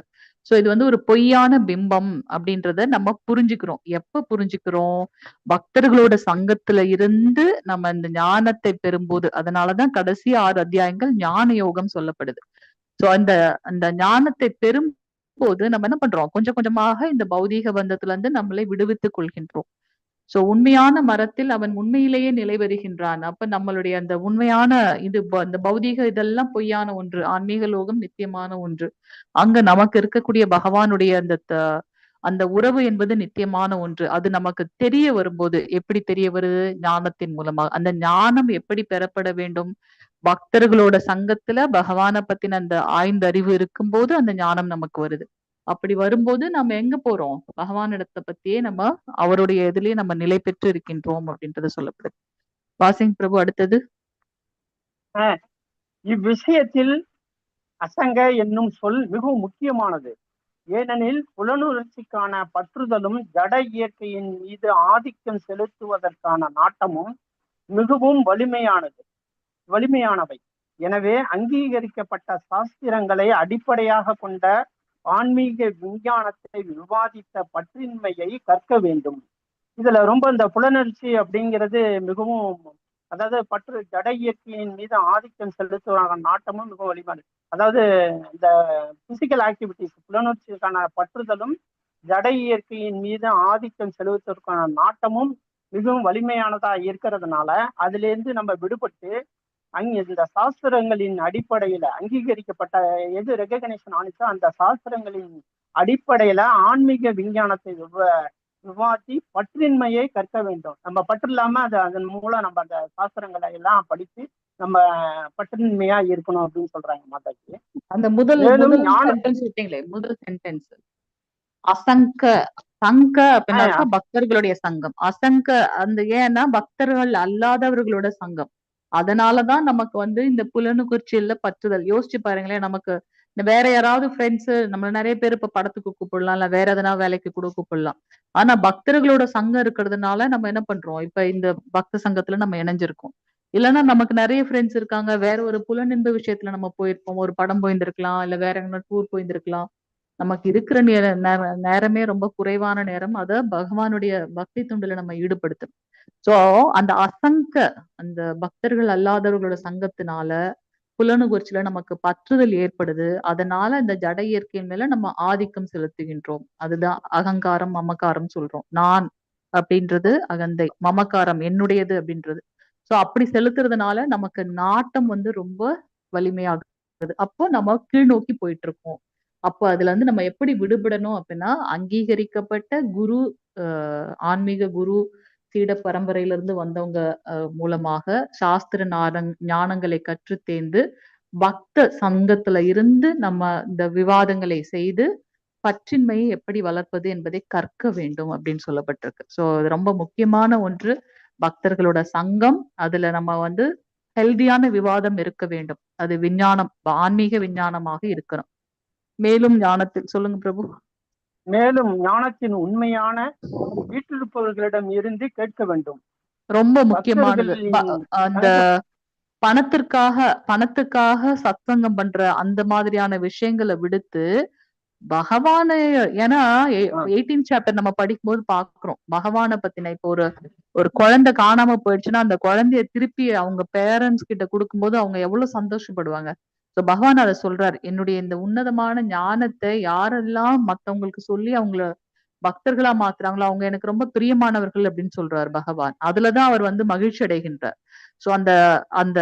சோ இது வந்து ஒரு பொய்யான பிம்பம் அப்படின்றத நம்ம புரிஞ்சுக்கிறோம். எப்ப புரிஞ்சுக்கிறோம், பக்தர்களோட சங்கத்துல இருந்து நம்ம இந்த ஞானத்தை பெறும்போது. அதனாலதான் கடைசி 6 அத்தியாயங்கள் ஞான யோகம் சொல்லப்படுது. சோ அந்த ஞானத்தை பெறும் போது நம்ம என்ன பண்றோம், கொஞ்சம் கொஞ்சமாக இந்த பௌதீக பந்தத்துல இருந்து நம்மளை விடுவித்துக் கொள்கின்றோம். சோ உண்மையான மரத்தில் அவன் உண்மையிலேயே நிலை வருகின்றான். அப்ப நம்மளுடைய அந்த உண்மையான இந்த பௌதீக இதெல்லாம் பொய்யான ஒன்று, ஆன்மீக லோகம் நித்தியமான ஒன்று. அங்க நமக்கு இருக்கக்கூடிய பகவானுடைய அந்த உறவு என்பது நித்தியமான ஒன்று. அது நமக்கு தெரிய வரும்போது, எப்படி தெரிய வருது, ஞானத்தின் மூலமா. அந்த ஞானம் எப்படி பெறப்பட வேண்டும், பக்தர்களோட சங்கத்துல பகவானை பத்தின அந்த ஆய்ந்த அறிவு இருக்கும்போது அந்த ஞானம் நமக்கு வருது. அப்படி வரும்போது நம்ம எங்க போறோம், பகவானிடத்தை பத்தியே நம்ம அவருடைய இதுலயே நம்ம நிலை பெற்று இருக்கின்றோம் அப்படின்றது சொல்லப்படுது. வாசிங் பிரபு அடுத்தது. இவ்விஷயத்தில் அசங்க என்னும் சொல் மிகவும் முக்கியமானது. ஏனெனில் புலனுணர்ச்சிக்கான பற்றுதலும் ஜட இயற்கையின் மீது ஆதிக்கம் செலுத்துவதற்கான நாட்டமும் மிகவும் வலிமையானவை. எனவே அங்கீகரிக்கப்பட்ட சாஸ்திரங்களை அடிப்படையாக கொண்ட ஆன்மீக விஞ்ஞானத்தை விவாதித்த பற்றின்மையை கற்க வேண்டும். இதுல ரொம்ப இந்த புலனர்ச்சி அப்படிங்கிறது மிகவும், அதாவது பற்று, ஜட இயற்கையின் மீது ஆதிக்கம் செலுத்துவதற்கான நாட்டமும் மிகவும் வலிமையானது. அதாவது இந்த பிசிக்கல் ஆக்டிவிட்டிஸ், புலனர்ச்சிக்கான பற்றுதலும் ஜட இயற்கையின் மீது ஆதிக்கம் செலுத்துவதற்கான நாட்டமும் மிகவும் வலிமையானதா இருக்கிறதுனால அதுல இருந்து நம்ம விடுபட்டு இந்த சாஸ்திரங்களின் அடிப்படையில அங்கீகரிக்கப்பட்ட எது ரெகக்னைசேஷன் ஆனிச்சோ அந்த சாஸ்திரங்களின் அடிப்படையில ஆன்மீக விஞ்ஞானத்தை விவாதி பற்றின்மையை கற்க வேண்டும். நம்ம பற்று இல்லாம அதன் மூலம் நம்ம அந்த சாஸ்திரங்களை எல்லாம் படித்து நம்ம பற்றின்மையா இருக்கணும் அப்படின்னு சொல்றாங்க மாதாஜி. அந்த முதல் சென்டென்ஸ் அசங்க சங்க அப்படின்னாக்கா பக்தர்களுடைய சங்கம். அசங்க அந்த ஏன்னா பக்தர்கள் அல்லாதவர்களோட சங்கம். அதனாலதான் நமக்கு வந்து இந்த புலனுக்குறிச்சியில பற்றுதல். யோசிச்சு பாருங்களேன், நமக்கு வேற யாராவது ஃப்ரெண்ட்ஸ் நம்ம நிறைய பேர் இப்ப படத்துக்கு கூப்பிடலாம், இல்ல வேற எதனா வேலைக்கு கூட கூப்பிடலாம். ஆனா பக்தர்களோட சங்கம் இருக்கிறதுனால நம்ம என்ன பண்றோம், இப்ப இந்த பக்த சங்கத்துல நம்ம இணைஞ்சிருக்கோம். இல்லைன்னா நமக்கு நிறைய ஃப்ரெண்ட்ஸ் இருக்காங்க, வேற ஒரு புலனின்ப விஷயத்துல நம்ம போயிருப்போம், ஒரு படம் போயிருந்திருக்கலாம், இல்ல வேற எங்கன்னா டூர் போயிருந்திருக்கலாம். நமக்கு இருக்கிற நேரமே ரொம்ப குறைவான நேரம். அத பகவானுடைய பக்தி தொண்டுல நம்ம ஈடுபடுத்தணும். சோ அந்த அந்த பக்தர்கள் அல்லாதவர்களோட சங்கத்தினால புலனுணர்ச்சியில நமக்கு பற்றுதல் ஏற்படுது. அதனால இந்த ஜட இயற்கையின் மேல நம்ம ஆதிக்கம் செலுத்துகின்றோம். அதுதான் அகங்காரம், மமக்காரம் சொல்றோம். நான் அப்படின்றது அகந்தை, மமக்காரம் என்னுடையது அப்படின்றது. சோ அப்படி செலுத்துறதுனால நமக்கு நாட்டம் வந்து ரொம்ப வலிமையாகுது. அப்போ நம்ம கீழ் நோக்கி போயிட்டு இருக்கோம். அப்போ அதுல இருந்து நம்ம எப்படி விடுபடணும் அப்படின்னா, அங்கீகரிக்கப்பட்ட குரு, ஆன்மீக குரு சீட பரம்பரையிலிருந்து வந்தவங்க மூலமாக சாஸ்திர ஞானங்களை கற்று தேர்ந்து பக்த சங்கத்துல இருந்து நம்ம இந்த விவாதங்களை செய்து பற்றின்மையை எப்படி வளர்ப்பது என்பதை கற்க வேண்டும் அப்படின்னு சொல்லப்பட்டிருக்கு. சோ இது ரொம்ப முக்கியமான ஒன்று. பக்தர்களோட சங்கம், அதுல நம்ம வந்து ஹெல்தியான விவாதம் இருக்க வேண்டும். அது விஞ்ஞானம், ஆன்மீக விஞ்ஞானமாக இருக்கணும். மேலும் ஞானத்தில் சொல்லுங்க பிரபு. மேலும் ஞானத்தின் உண்மையான வீட்டிலிருப்பவர்களிடம் இருந்து கேட்க வேண்டும். ரொம்ப முக்கியமானது. அந்த பணத்துக்காக சத்சங்கம் பண்ற அந்த மாதிரியான விஷயங்களை விடுத்து பகவானை, ஏன்னா 18th சாப்டர் நம்ம படிக்கும்போது பாக்குறோம் பகவானை பத்தின. இப்போ ஒரு குழந்தை காணாம போயிடுச்சுன்னா அந்த குழந்தைய திருப்பி அவங்க பேரண்ட்ஸ் கிட்ட கொடுக்கும்போது அவங்க எவ்வளவு சந்தோஷப்படுவாங்க. சோ பகவான் அதை சொல்றாரு, என்னுடைய இந்த உன்னதமான ஞானத்தை யாரெல்லாம் மத்தவங்களுக்கு சொல்லி அவங்கள பக்தர்களா மாத்துறாங்களோ அவங்க எனக்கு ரொம்ப பிரியமானவர்கள் அப்படின்னு சொல்றாரு பகவான். அதுலதான் அவர் வந்து மகிழ்ச்சி அடைகின்றார். சோ அந்த அந்த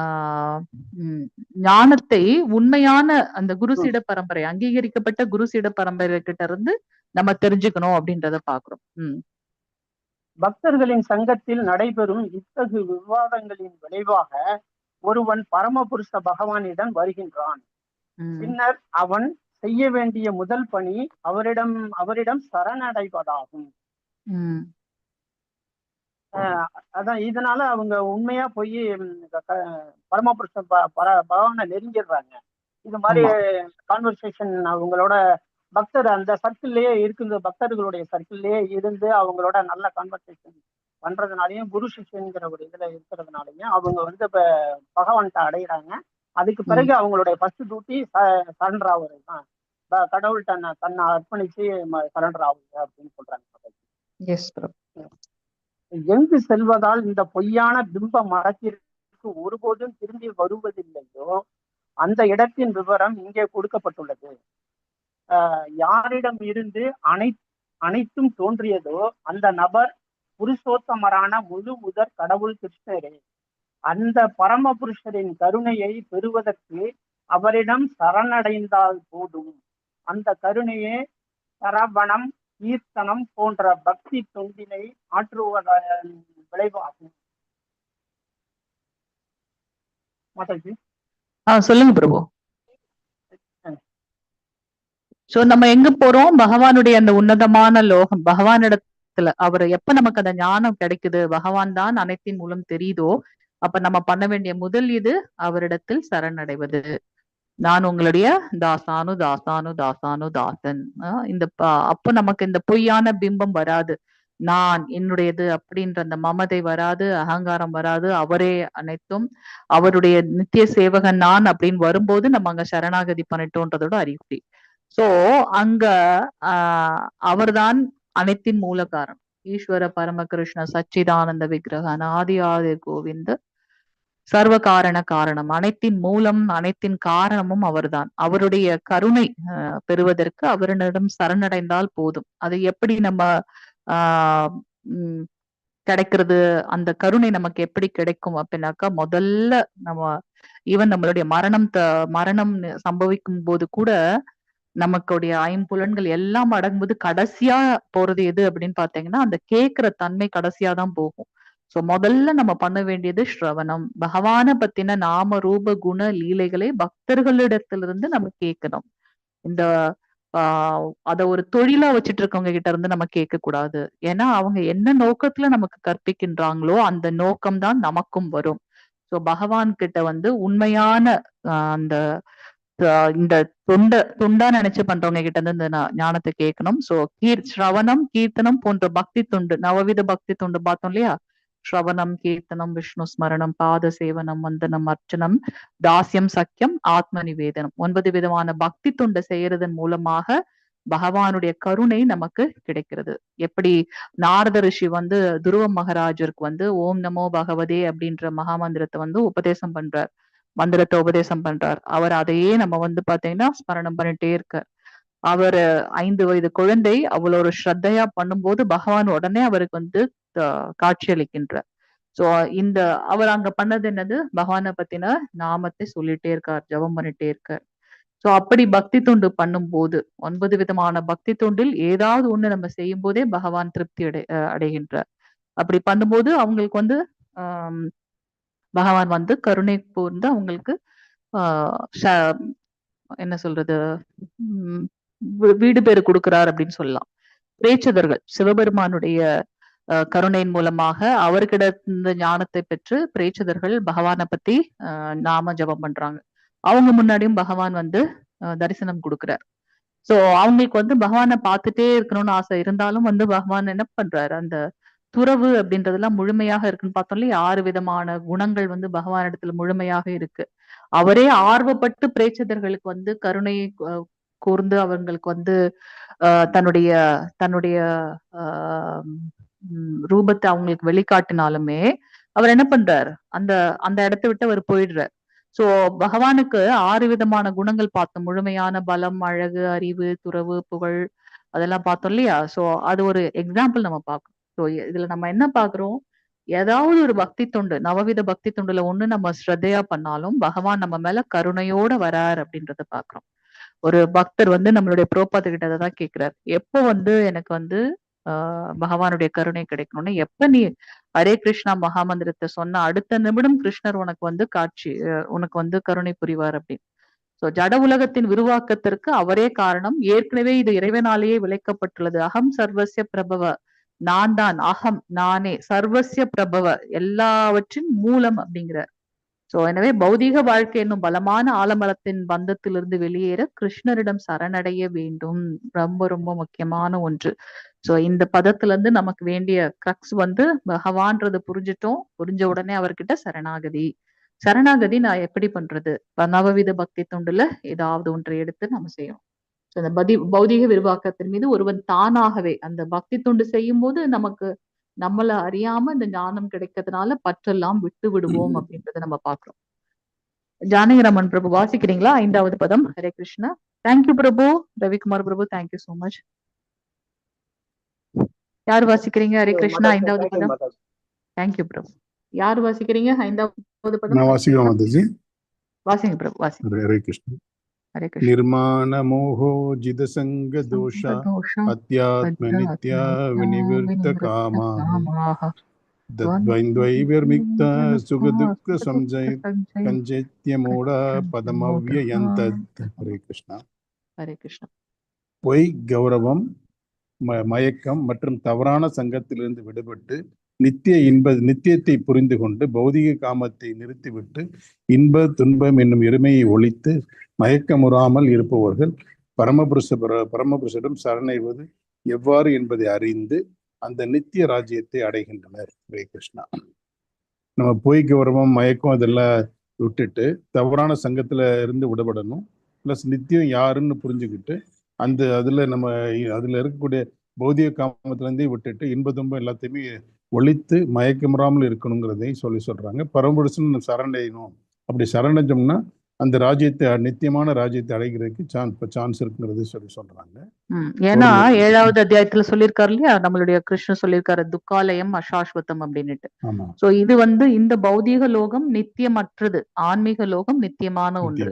ஆஹ் ஞானத்தை உண்மையான அந்த குருசீட பரம்பரை, அங்கீகரிக்கப்பட்ட குருசீட பரம்பரை கிட்ட இருந்து நம்ம தெரிஞ்சுக்கணும் அப்படின்றத பாக்குறோம். பக்தர்களின் சங்கத்தில் நடைபெறும் இத்தகு விவாதங்களின் விளைவாக ஒருவன் பரமபுருஷ பகவானிடம் வருகின்றான். பின்னர் அவன் செய்ய வேண்டிய முதல் பணி அவரிடம் சரணடைவதாகும். அதான் இதனால அவங்க உண்மையா போய் பரமபுருஷ பகவானை நெருங்கிடுறாங்க. இது மாதிரி கான்வர்சேஷன் அவங்களோட பக்தர் அந்த சர்க்கிள்லயே இருக்குது, பக்தர்களுடைய சர்க்கிள்லயே இருந்து அவங்களோட நல்ல கான்வர்சேஷன் பண்றதுனாலயும் குரு சிஷ்யங்கிற ஒரு இதுல இருக்கிறதுனாலயும் அவங்க வந்து இப்ப பகவான்கிட்ட அடையிறாங்க. அதுக்கு பிறகு அவங்களுடைய ஃபர்ஸ்ட் டியூட்டி சரண்டர் ஆகுறது தான். கடவுள்கிட்ட தன்னை அர்ப்பணிச்சு சரண்டர் ஆகுங்க அப்படின்னு சொல்றாங்க. எங்கு செல்வதால் இந்த பொய்யான பிம்ப மரத்திற்கு ஒருபோதும் திரும்பி வருவதில்லையோ அந்த இடத்தின் விவரம் இங்கே கொடுக்கப்பட்டுள்ளது. யாரிடம் இருந்து அனைத்தும் தோன்றியதோ அந்த நபர் புருஷோத்தமரான முழு முதற் கடவுள் கிருஷ்ணரே. அந்த பரமபுருஷரின் கருணையை பெறுவதற்கு அவரிடம் சரணடைந்தால் போதும். அந்த கருணையே சரவணம், கீர்த்தனம் போன்ற பக்தி தொண்டினை ஆற்றுவதன் விளைவாகும். மாதாஜி சொல்லுங்க பிரபு. சோ நம்ம எங்க போறோம்? பகவானுடைய அந்த உன்னதமான லோகம், பகவானிடத்துல அவர் எப்ப நமக்கு அந்த ஞானம் கிடைக்குது, பகவான் தான் அனைத்தின் மூலம் தெரியுதோ அப்ப நம்ம பண்ண வேண்டிய முதல் இது அவரிடத்தில் சரணடைவது. நான் உங்களுடைய தாசானு தாசானு தாசானு தாசன். இந்த அப்போ நமக்கு இந்த பொய்யான பிம்பம் வராது, நான் என்னுடையது அப்படின்ற அந்த மமதை வராது, அகங்காரம் வராது. அவரே அனைத்தும், அவருடைய நித்திய சேவகன் நான் அப்படின்னு வரும்போது நம்ம அங்க சரணாகதி பண்ணிட்டோன்றதோட அறிகுறி. சோ அங்க அவர்தான் அனைத்தின் மூல காரணம். ஈஸ்வர பரமகிருஷ்ண சச்சிதானந்த விக்கிரகன் ஆதி ஆதி கோவிந்த சர்வ காரண காரணம், அனைத்தின் மூலம் அனைத்தின் காரணமும் அவர்தான். அவருடைய கருணை பெறுவதற்கு அவரிடம் சரணடைந்தால் போதும். அது எப்படி நம்ம கிடைக்கிறது, அந்த கருணை நமக்கு எப்படி கிடைக்கும் அப்படின்னாக்கா, முதல்ல நம்ம ஈவன் நம்மளுடைய மரணம் சம்பவிக்கும் போது கூட நமக்குடைய ஐம்புலன்கள் எல்லாம் அடங்கும்போது கடைசியா போறது எது அப்படின்னு பாத்தீங்கன்னா அந்த கேட்கிற தன்மை கடைசியா தான் போகும். சோ முதல்ல நம்ம பண்ண வேண்டியது ஸ்ரவணம். பகவானை பத்தின நாம ரூப குண லீலைகளை பக்தர்களிடத்திலிருந்து நம்ம கேட்கணும். இந்த அத ஒரு தொழிலா வச்சுட்டு இருக்கவங்க கிட்ட இருந்து நம்ம கேட்க கூடாது. ஏன்னா அவங்க என்ன நோக்கத்துல நமக்கு கற்பிக்கின்றாங்களோ அந்த நோக்கம்தான் நமக்கும் வரும். சோ பகவான் கிட்ட வந்து உண்மையான அந்த இந்த தொண்டா நினைச்சு பண்றவங்க கிட்ட இருந்து இந்த ஞானத்தை கேட்கணும். சோ ஸ்ரவணம், கீர்த்தனம் போன்ற பக்தி தொண்டு, நவவித பக்தி தொண்டு பார்த்தோம் இல்லையா? ஸ்ரவணம், கீர்த்தனம், விஷ்ணு ஸ்மரணம், பாத சேவனம், வந்தனம், அர்ச்சனம், தாஸ்யம், சக்கியம், ஆத்ம நிவேதனம், 9 விதமான பக்தி தொண்டை செய்யறதன் மூலமாக பகவானுடைய கருணை நமக்கு கிடைக்கிறது. எப்படி நாரத ரிஷி வந்து துருவ மகாராஜருக்கு வந்து ஓம் நமோ பகவதே அப்படின்ற மகாமந்திரத்தை வந்து உபதேசம் பண்றார், மந்திரத்தை உபதேசம் பண்றார். அவர் அதையே நம்ம வந்து பாத்தீங்கன்னா ஸ்மரணம் பண்ணிட்டே இருக்கார். அவர் 5 வயது குழந்தை அவ்வளோ ஒரு ஸ்ரத்தையா பண்ணும்போது பகவான் உடனே அவருக்கு வந்து காட்சி அளிக்கின்றார். சோ அவர் அங்க பண்ணது என்னது, பகவானை பத்தின நாமத்தை சொல்லிட்டே இருக்கார், ஜபம் பண்ணிட்டே இருக்கார். சோ அப்படி பக்தி தொண்டு பண்ணும் போது 9 விதமான பக்தி தொண்டில் ஏதாவது ஒண்ணு நம்ம செய்யும் போதே பகவான் திருப்தி அடைகின்றார். அப்படி பண்ணும்போது அவங்களுக்கு வந்து பகவான் வந்து கருணை கூர்ந்து அவங்களுக்கு என்ன சொல்றது, வீடு பேரு கொடுக்கிறார் அப்படின்னு சொல்லலாம். பிரேச்சதர்கள் சிவபெருமானுடைய கருணையின் மூலமாக அவர்கிட்ட இந்த ஞானத்தை பெற்று பிரேட்சதர்கள் பகவானை பத்தி நாம ஜபம் பண்றாங்க. அவங்க முன்னாடியும் பகவான் வந்து தரிசனம் கொடுக்கிறார். சோ அவங்களுக்கு வந்து பகவானை பார்த்துட்டே இருக்கணும்னு ஆசை இருந்தாலும் வந்து பகவான் என்ன பண்றாரு, அந்த துறவு அப்படின்றதெல்லாம் முழுமையாக இருக்குன்னு பார்த்தோம் இல்லையா? 6 விதமான குணங்கள் வந்து பகவான் இடத்துல முழுமையாக இருக்கு. அவரே ஆர்வப்பட்டு பிரேட்சதர்களுக்கு வந்து கருணை கூர்ந்து அவங்களுக்கு வந்து தன்னுடைய தன்னுடைய ரூபத்தை அவங்களுக்கு வெளிக்காட்டினாலுமே அவர் என்ன பண்றாரு, அந்த அந்த இடத்தை விட்டு அவர் போயிடுறார். சோ பகவானுக்கு 6 விதமான குணங்கள் பார்த்தோம். முழுமையான பலம், அழகு, அறிவு, துறவு, புகழ், அதெல்லாம் பார்த்தோம் இல்லையா? சோ அது ஒரு எக்ஸாம்பிள் நம்ம பார்க்கணும். சோ இதுல நம்ம என்ன பாக்குறோம், ஏதாவது ஒரு பக்தி தொண்டு, நவவித பக்தி தொண்டுல ஒண்ணு நம்ம ஸ்ரத்தையா பண்ணாலும் பகவான் நம்ம மேல கருணையோட வரார் அப்படின்றத பாக்குறோம். ஒரு பக்தர் வந்து நம்மளுடைய புரோபாத கிட்ட தான் கேக்குறாரு, எப்போ வந்து எனக்கு வந்து பகவானுடைய கருணை கிடைக்கணும்னு, எப்ப நீ ஹரே கிருஷ்ணா மகாமந்திரத்தை சொன்ன அடுத்த நிமிடம் கிருஷ்ணர் உனக்கு வந்து காட்சி, உனக்கு வந்து கருணை புரிவார் அப்படின்னு. சோ ஜட உலகத்தின் விரிவாக்கத்திற்கு அவரே காரணம். ஏற்கனவே இது இறைவனாலேயே விளைக்கப்பட்டுள்ளது. அகம் சர்வசிய பிரபவ, நான் தான், அகம் நானே, சர்வசிய பிரபவ எல்லாவற்றின் மூலம் அப்படிங்கிறார். சோ எனவே பௌதீக வாழ்க்கை என்னும் பலமான ஆலமரத்தின் பந்தத்திலிருந்து வெளியேற கிருஷ்ணரிடம் சரணடைய வேண்டும். ரொம்ப ரொம்ப முக்கியமான ஒன்று. சோ இந்த பதத்துல இருந்து நமக்கு வேண்டிய கிரக்ஸ் வந்து பகவான்றது புரிஞ்சிட்டோம். புரிஞ்ச உடனே அவர்கிட்ட சரணாகதி. சரணாகதி நான் எப்படி பண்றது? நவவித பக்தி தொண்டுல ஏதாவது ஒன்றை எடுத்து நம்ம செய்யணும். சோ அந்த பௌதீக விரிவாக்கத்தின் மீது ஒருவன் தானாகவே அந்த பக்தி தொண்டு செய்யும் போது நமக்கு நம்மள அறியாம இந்த ஞானம் கிடைக்கிறதுனால பற்றெல்லாம் விட்டு விடுவோம் அப்படின்றத நம்ம பாக்குறோம். ஜானகிராமன் பிரபு வாசிக்கிறீங்களா 5வது பதம்? ஹரே கிருஷ்ணா. தேங்க்யூ பிரபு. ரவிக்குமார் பிரபு, தேங்க்யூ சோ மச். யார் வாசிக்கிறீங்க ஹரே கிருஷ்ணா 5வது பதம்? தேங்க்யூ பிரபு. யார் வாசிக்கிறீங்க 5வது பதம்? நான் வாசிக்கிறேன் மாதாஜி. வாசிங்க பிரபு, வாசிங்க. ஹரே கிருஷ்ணா. ஹரே கிருஷ்ணா. நிர்மாண மோஹோ ஜித சங்க தோஷ அத்யாத்ம நித்யா வினிவிருத்த காமாஹ தத்வைந்த்வைர்மிக்த சுகதுக்க சம்ஜய கஞ்சத்யமோட பதமவ்யயந்தத். ஹரே கிருஷ்ணா. ஹரே கிருஷ்ணா. பொய், கௌரவம், மயக்கம் மற்றும் தவறான சங்கத்திலிருந்து விடுபட்டு நித்தியத்தை புரிந்து கொண்டு பௌதிக காமத்தை நிறுத்திவிட்டு இன்ப துன்பம் என்னும் எருமையை ஒழித்து மயக்கமுறாமல் இருப்பவர்கள் பரமபுருஷரிடம் சரணடைவது எவ்வாறு என்பதை அறிந்து அந்த நித்திய ராஜ்யத்தை அடைகின்றனர். ஹரே கிருஷ்ணா. நம்ம பொய், கௌரவம், மயக்கம் இதெல்லாம் விட்டுட்டு தவறான சங்கத்துல இருந்து விடுபடணும். பிளஸ் நித்தியம் யாருன்னு புரிஞ்சுக்கிட்டு அதுல இருக்கக்கூடிய பௌதிக காமத்துல இருந்தே விட்டுட்டு இன்ப துன்பம் எல்லாத்தையுமே ஒழித்து மயக்கமுறாமல் இருக்கணுங்கிறதையும் சொல்றாங்க. பரமபுருஷன் சரணடையணும். அப்படி சரணடைஞ்சோம்னா அந்த ராஜ்யத்தை, நித்தியமான ராஜ்யத்தை அடைகிறதுக்கு சான்ஸ் இருக்குங்கிறது சொல்றாங்க. ஏன்னா 7வது அத்தியாயத்துல சொல்லியிருக்காரு இல்லையா, நம்மளுடைய கிருஷ்ணர் சொல்லியிருக்காரு துக்காலயம் அசாஸ்வதம் அப்படின்னுட்டு. சோ இது வந்து இந்த பௌதீக லோகம் நித்தியமற்றது, ஆன்மீக லோகம் நித்தியமான ஒன்று.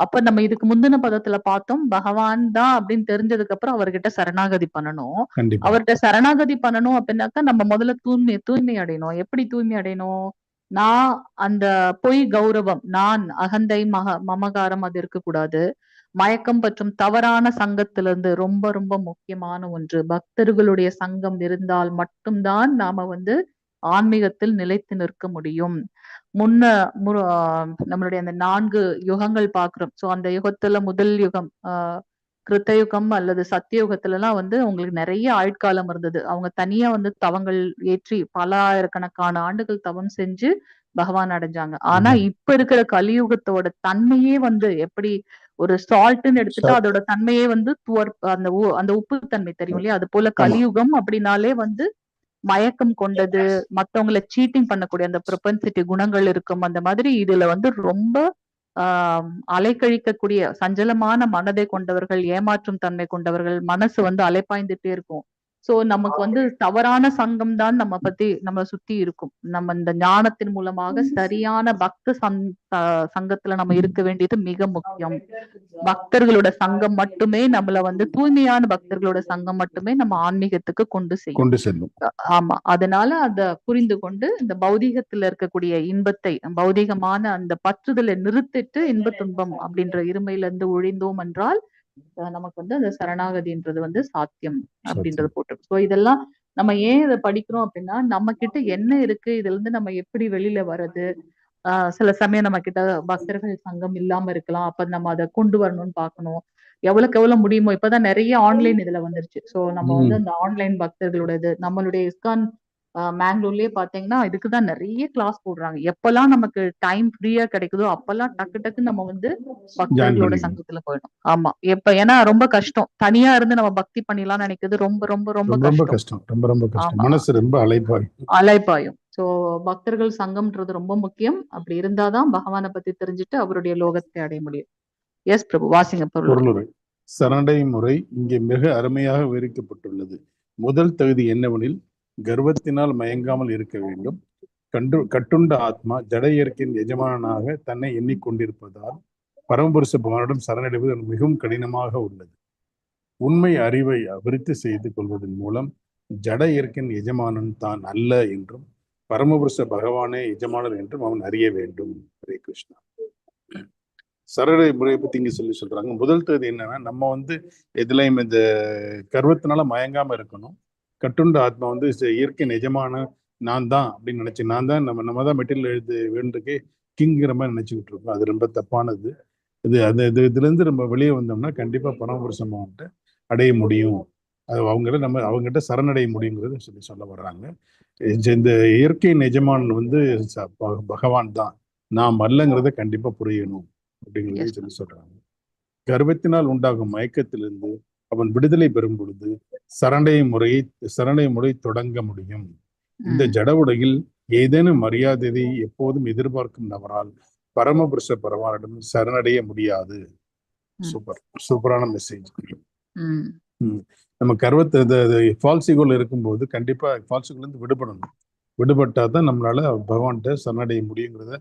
அப்ப நம்ம இதுக்கு முந்தின பதத்துல பார்த்தோம், பகவான் தான் அப்படின்னு தெரிஞ்சதுக்கு அப்புறம் அவர்கிட்ட சரணாகதி பண்ணணும். அவர்கிட்ட சரணாகதி பண்ணணும் அப்படின்னாக்கா நம்ம முதல்ல தூய்மை அடையணும். எப்படி தூய்மை அடையணும்? நான் அந்த பொய், கௌரவம், நான் அகந்தை, மமகாரம் அது இருக்கக்கூடாது. மயக்கம் மற்றும் தவறான சங்கத்திலிருந்து, ரொம்ப ரொம்ப முக்கியமான ஒன்று, பக்தர்களுடைய சங்கம் இருந்தால் மட்டும்தான் நாம வந்து ஆன்மீகத்தில் நிலைத்து நிற்க முடியும். நம்மளுடைய அந்த 4 யுகங்கள் பாக்குறோம். சோ அந்த யுகத்துல முதல் யுகம் கிருத்தயுகம் அல்லது சத்தியயுகத்துல எல்லாம் வந்து உங்களுக்கு நிறைய ஆயுட்காலம் இருந்தது. அவங்க தனியா வந்து தவங்கள் ஏற்றி பல ஆயிரக்கணக்கான ஆண்டுகள் தவம் செஞ்சு பகவான் அடைஞ்சாங்க. ஆனா இப்ப இருக்கிற கலியுகத்தோட தன்மையே வந்து எப்படி ஒரு சால்ட்ன்னு எடுத்துட்டா அதோட தன்மையே வந்து அந்த உப்பு தன்மை தெரியும் இல்லையா? அது போல கலியுகம் அப்படின்னாலே வந்து மயக்கம் கொண்டது, மத்தவங்களை சீட்டிங் பண்ணக்கூடிய அந்த ப்ரொபென்சிட்டி குணங்கள் இருக்கும். அந்த மாதிரி இதுல வந்து ரொம்ப அலைக்கழிக்கக்கூடிய சஞ்சலமான மனதை கொண்டவர்கள், ஏமாற்றும் தன்மை கொண்டவர்கள், மனசு வந்து அலைப்பாய்ந்துட்டே இருக்கும். சோ நமக்கு வந்து தவறான சங்கம் தான் நம்ம சுத்தி இருக்கும். நம்ம இந்த ஞானத்தின் மூலமாக சரியான சங்கத்துல நம்ம இருக்க வேண்டியது மிக முக்கியம். பக்தர்களோட சங்கம் மட்டுமே நம்மள வந்து தூய்மையான பக்தர்களோட சங்கம் மட்டுமே நம்ம ஆன்மீகத்துக்கு கொண்டு செல்லும். ஆமா, அதனால அத புரிந்து கொண்டு இந்த பௌதீகத்துல இருக்கக்கூடிய இன்பத்தை, பௌதீகமான அந்த பற்றுதலை நிறுத்திட்டு இன்ப துன்பம் அப்படின்ற இருமையில இருந்து ஒழிந்தோம் என்றால் நமக்கு வந்து அந்த சரணாகதின்றது வந்து சாத்தியம் அப்படின்றது போட்டு. சோ இதெல்லாம் நம்ம ஏன் இதை படிக்கிறோம் அப்படின்னா, நம்ம கிட்ட என்ன இருக்கு, இதுல இருந்து நம்ம எப்படி வெளியில வர்றது. சில சமயம் நம்ம கிட்ட பக்தர்கள் சங்கம் இல்லாம இருக்கலாம். அப்ப நம்ம அதை கொண்டு வரணும்னு பார்க்கணும். எவ்வளவுக்கு எவ்வளவு முடியுமோ, இப்பதான் நிறைய ஆன்லைன் இதுல வந்துருச்சு. சோ நம்ம வந்து அந்த ஆன்லைன் பக்தர்களோட இது நம்மளுடைய இஸ்கான் மேங்களூர்லயே பாத்தீங்கன்னா இதுக்குதான் நிறைய கிளாஸ் போடுறாங்க. எப்பெல்லாம் நமக்கு டைம் ஃப்ரீயா கிடைக்குதோ அப்பெல்லாம் டக்கு டக்கு நம்ம வந்து பக்தர்களோட சங்கத்துல போயிடும். ஆமா, ஏன்னா ரொம்ப கஷ்டம். தனியா இருந்து நம்ம பக்தி பண்ணிடலாம்னு நினைக்கிறது ரொம்ப ரொம்ப ரொம்ப கஷ்டம். ரொம்ப கஷ்டம். மனசு ரொம்ப அலைப்பாயும். சோ பக்தர்கள் சங்கம்ன்றது ரொம்ப முக்கியம். அப்படி இருந்தாதான் பகவானை பத்தி தெரிஞ்சுட்டு அவருடைய லோகத்தை அடைய முடியும். எஸ் பிரபு, வாசிங்க பொருளுரை. சரணடை முறை இங்கே மிக அருமையாக விவரிக்கப்பட்டுள்ளது. முதல் தகுதி என்னவெனில், கர்வத்தினால் மயங்காமல் இருக்க வேண்டும். கட்டுண்ட ஆத்மா ஜட இயற்கையின் எஜமானனாக தன்னை எண்ணிக்கொண்டிருப்பதால் பரமபுருஷ பகவானிடம் சரணடைவது மிகவும் கடினமாக உள்ளது. உண்மை அறிவை விருத்தி செய்து கொள்வதன் மூலம் ஜட இயற்கையின் எஜமானன் தான் அல்ல என்றும் பரமபுருஷ பகவானே எஜமானர் என்றும் அவன் அறிய வேண்டும். ஹரே கிருஷ்ணா. சரணடை முறையை பத்தி இங்க சொல்றாங்க. முதல் தகுதி என்னன்னா, நம்ம வந்து எதுலையும் இந்த கர்வத்தினால மயங்காம இருக்கணும். கட்டுண்ட ஆத்மா வந்து இயற்கை எஜமான நான் தான் அப்படின்னு நினைச்சு, நான் தான் நம்ம தான் மெட்டீரியல் எழுது வேண்டுக்கே கிங்கிற மாதிரி நினைச்சுக்கிட்டு இருக்கோம். அது ரொம்ப தப்பானது. இதுல இருந்து நம்ம வெளியே வந்தோம்னா கண்டிப்பா பரமபுருஷம் வந்துட்டு அடைய முடியும். அது அவங்ககிட்ட சரணடைய முடியுங்கிறது சொல்ல வர்றாங்க. இந்த இயற்கை எஜமான் வந்து பகவான் தான், நாம் அல்லங்கிறத கண்டிப்பா புரியணும் அப்படிங்கிறத சொல்றாங்க. கர்வத்தினால் உண்டாகும் மயக்கத்திலிருந்து அவன் விடுதலை பெறும் பொழுது சரணடை முறை தொடங்க முடியும். இந்த ஜட உலகில் ஏதேனும் மரியாதையை எப்போதும் எதிர்பார்க்கும் நபரால் பரமபுருஷ பரவானிடம் சரணடைய முடியாது. சூப்பரான மெசேஜ். நம்ம கர்வத்தை ஃபால்சிகோல இருக்கும்போது கண்டிப்பா ஃபால்சிகோல இருந்து விடுபடணும். விடுபட்டாதான் நம்மளால பகவான்கிட்ட சரணடைய முடியுங்கிறத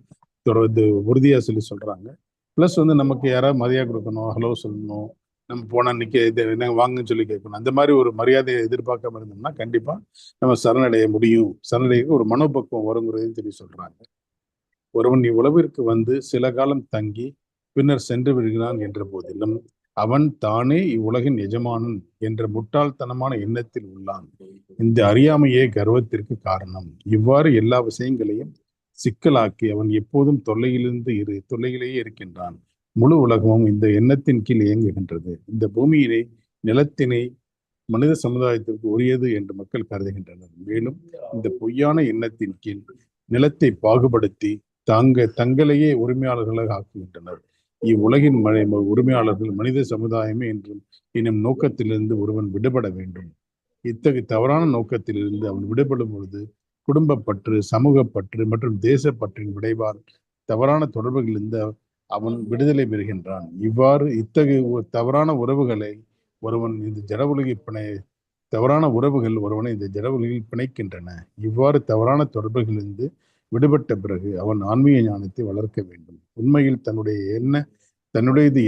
உறுதியா சொல்றாங்க. பிளஸ் வந்து நமக்கு யாராவது மரியாதை கொடுக்கணும், ஹலோ சொல்லணும், நம்ம போனா நிக்க வாங்கன்னு சொல்லி கேட்கணும். அந்த மாதிரி ஒரு மரியாதையை எதிர்பார்க்காம இருந்தோம்னா கண்டிப்பா நம்ம சரணடைய முடியும். சரணடைக்கு ஒரு மனோபக்குவம் வருங்கிறதையும் சொல்றாங்க. ஒருவன் இவ்வுலகிற்கு வந்து சில காலம் தங்கி பின்னர் சென்று விடுகிறான் என்ற போதிலும் அவன் தானே இவ்வுலகின் எஜமானன் என்ற முட்டாள்தனமான எண்ணத்தில் உள்ளான். இந்த அறியாமையே கர்வத்திற்கு காரணம். இவ்வாறு எல்லா விஷயங்களையும் சிக்கலாக்கி அவன் எப்போதும் தொல்லையிலேயே இருக்கின்றான். முழு உலகமும் இந்த எண்ணத்தின் கீழ் இயங்குகின்றது. இந்த பூமியினை நிலத்தினை மனித சமுதாயத்திற்கு உரியது என்று மக்கள் கருதுகின்றனர். மேலும் இந்த பொய்யான எண்ணத்தின் கீழ் நிலத்தை பாகுபடுத்தி தங்களையே உரிமையாளர்களாக ஆக்குகின்றனர். இவ்வுலகின் உரிமையாளர்கள் மனித சமுதாயமே என்றும் எனும் நோக்கத்திலிருந்து ஒருவன் விடுபட வேண்டும். இத்தகைய தவறான நோக்கத்திலிருந்து அவன் விடுபடும் பொழுது குடும்பப்பற்று, சமூகப்பற்று மற்றும் தேசப்பற்றின் விளைவால் தவறான தொடர்புகளிலிருந்து அவன் விடுதலை பெறுகின்றான். இவ்வாறு இத்தகைய தவறான உறவுகளை ஒருவன் இந்த ஜட உலகில் தவறான உறவுகள் ஒருவனை இந்த ஜட உலகில் பிணைக்கின்றன. இவ்வாறு தவறான தொடர்புகளிலிருந்து விடுபட்ட பிறகு அவன் ஆன்மீக ஞானத்தை வளர்க்க வேண்டும். உண்மையில் தன்னுடையது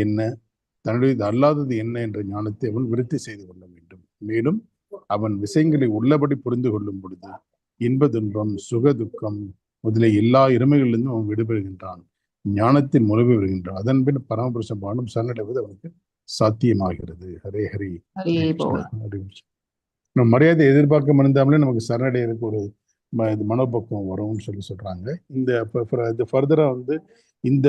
என்ன, தன்னுடையது அல்லாதது என்ன என்ற ஞானத்தை அவன் விருத்தி செய்து கொள்ள வேண்டும். மேலும் அவன் விஷயங்களை உள்ளபடி புரிந்து கொள்ளும் பொழுது இன்ப துன்பம், சுக துக்கம் முதலிய எல்லா இருமைகளிலிருந்தும் அவன் விடுபடுகின்றான். ஞானத்தின் முழுமை வருகின்றான். அதன் பின் பரமபுருஷ பானம் சரணடைவது அவனுக்கு சாத்தியமாகிறது. ஹரே ஹரி. நம்ம மரியாதை எதிர்பார்க்க இருந்தாமலே நமக்கு சரணடைறதுக்கு ஒரு மனோபக்குவம் வரும்னு சொல்றாங்க. இந்த ஃபர்தரா வந்து இந்த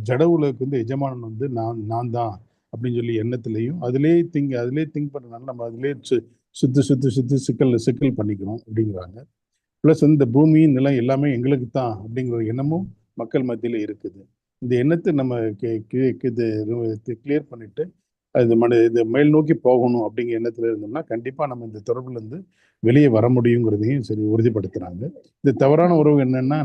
ஜட உலகுக்கு வந்து எஜமானன் வந்து நான் தான் அப்படின்னு சொல்லி எண்ணத்திலையும் அதிலே திங்க் பண்றதுனால நம்ம அதிலே சுத்தி சிக்கல் பண்ணிக்கணும் அப்படிங்கிறாங்க. பிளஸ் இந்த பூமி நிலம் எல்லாமே எங்களுக்கு தான் அப்படிங்கிற எண்ணமும் மக்கள் மத்தியில இருக்குது. இந்த எண்ணத்தை நம்ம கிளியர் பண்ணிட்டு இது மேல் நோக்கி போகணும் அப்படிங்கிற எண்ணத்துல இருந்தோம்னா கண்டிப்பா நம்ம இந்த தொடர்புல இருந்து வெளியே வர முடியுங்கிறதையும் உறுதிப்படுத்துறாங்க. இந்த தவறான உறவு என்னன்னா,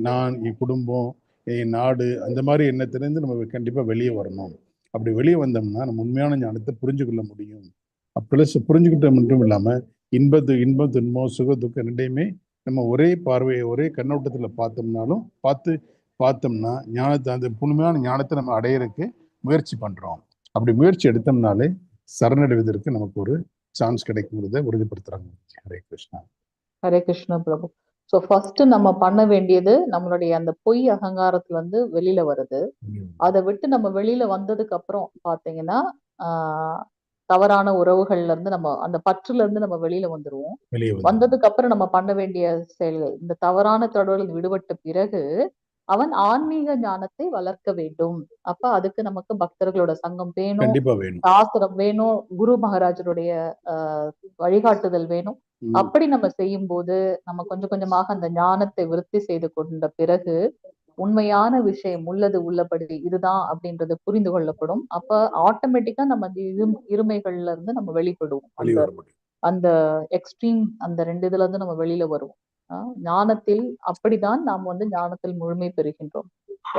நான் என் குடும்பம், என் நாடு அந்த மாதிரி எண்ணத்திலிருந்து நம்ம கண்டிப்பா வெளியே வரணும். அப்படி வெளியே வந்தோம்னா நம்ம உண்மையான ஞானத்தை புரிஞ்சு கொள்ள முடியும். பிளஸ் புரிஞ்சுக்கிட்ட மட்டும் இல்லாம இன்பம் துன்பம் சுக துக்கம் ரெண்டையுமே நம்ம ஒரே பார்வையை ஒரே கண்ணோட்டத்துல பார்த்தோம்னா ஞானத்தை, அந்த புண்மையான ஞானத்தை நம்ம அடையிறதுக்கு முயற்சி பண்றோம். அப்படி முயற்சி எடுத்தோம்னாலே சரணடைவதற்கு நமக்கு ஒரு சான்ஸ் கிடைக்குங்கிறத உறுதிப்படுத்துறாங்க. ஹரே கிருஷ்ணா. ஹரே கிருஷ்ணா பிரபு. சோ ஃபர்ஸ்ட் நம்ம பண்ண வேண்டியது நம்மளுடைய அந்த பொய் அகங்காரத்துல இருந்து வெளியில வருது. அதை விட்டு நம்ம வெளியில வந்ததுக்கு அப்புறம் பாத்தீங்கன்னா தவறான உறவுகள்ல இருந்து நம்ம அந்த பற்றுல இருந்து நம்ம வெளியில வந்துருவோம். வெளியே வந்து வந்ததுக்கு அப்புறம் நம்ம பண்ண வேண்டிய செயல்கள், இந்த தவறான தொடர்பில் விடுபட்ட பிறகு அவன் ஆன்மீக ஞானத்தை வளர்க்க வேண்டும். அப்ப அதுக்கு நமக்கு பக்தர்களோட சங்கம் வேணும், கண்டிப்பா வேணும். சாஸ்திரம் வேணும், குரு மகாராஜருடைய வழிகாட்டுதல் வேணும். அப்படி நம்ம செய்யும் போது நம்ம கொஞ்சம் கொஞ்சமாக அந்த ஞானத்தை விருத்தி செய்து கொண்ட பிறகு உண்மையான விஷயம் உள்ளது உள்ளபடி இதுதான் அப்படின்றது புரிந்து கொள்ளப்படும். அப்ப ஆட்டோமேட்டிக்கா நம்ம அந்த இருமைகள்ல இருந்து நம்ம வெளிப்படுவோம். அந்த எக்ஸ்ட்ரீம் அந்த 2 இதுல இருந்து நம்ம வெளியில வருவோம். ஞானத்தில் அப்படிதான் நாம் ஞானத்தில் முழுமை பெறுகின்றோம்.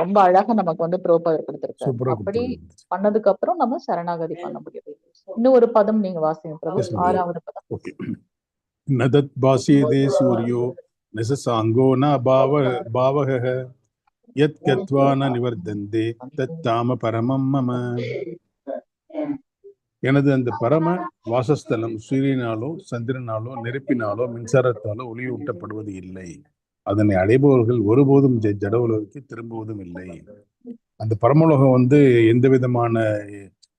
ரொம்ப அழகா நமக்கு பிரபுபாதர் கொடுத்திருக்காரு. அப்படி பண்ணதுக்கு அப்புறம் நம்ம சரணாகதி பண்ண முடியும். இன்னும் ஒரு பதம் நீங்க வாசிங்க பிரபு. 6வது பதம். நதத் பாசியதே சூரியோ நசசாங்கோ ந பாவக யத் கத்வா ந நிவர்தந்தே தத்தாம பரமம் மம. எனது அந்த பரம வாசஸ்தலம் சூரியனாலோ சந்திரனாலோ நெருப்பினாலோ மின்சாரத்தாலோ ஒளியூட்டப்படுவது இல்லை. அதனை அடைபவர்கள் ஒருபோதும் ஜட உலகிற்கு திரும்புவதும் இல்லை. அந்த பரமலோகம் எந்த விதமான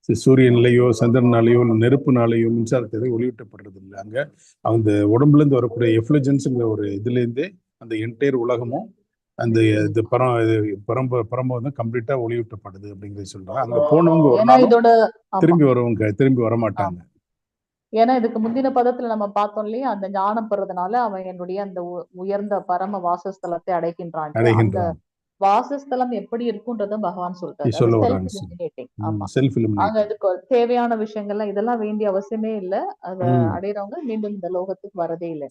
சூரியனாலேயோ சந்திரனாலேயோ நெருப்புனாலேயோ மின்சாரத்தை ஒளியூட்டப்படுறது இல்லை. அங்க அந்த உடம்புல இருந்து வரக்கூடிய எஃப்ளூஜன்ஸ்ங்கிற ஒரு இதுல இருந்தே அந்த என்டையர் உலகமும் அந்த இது பரம்பரை கம்ப்ளீட்டா ஒளியூட்டப்படுது அப்படிங்கிறது சொல்றாங்க. அங்க போனவங்க ஒரு நாளும் திரும்பி வர மாட்டாங்க. ஏன்னா இதுக்கு முந்தின பதத்துல நம்ம பார்த்தோம் இல்லையா, அந்த ஞானம் பெறதுனால அவன் என்னுடைய அந்த உயர்ந்த பரம வாசஸ்தலத்தை அடைகின்றான். அந்த வாசஸ்தலம் எப்படி இருக்குன்றதும் பகவான் சொல்றாரு. இதுக்கு தேவையான விஷயங்கள்லாம் இதெல்லாம் வேண்டிய அவசியமே இல்ல. அத அடைறவங்க மீண்டும் இந்த லோகத்துக்கு வரதே இல்லை.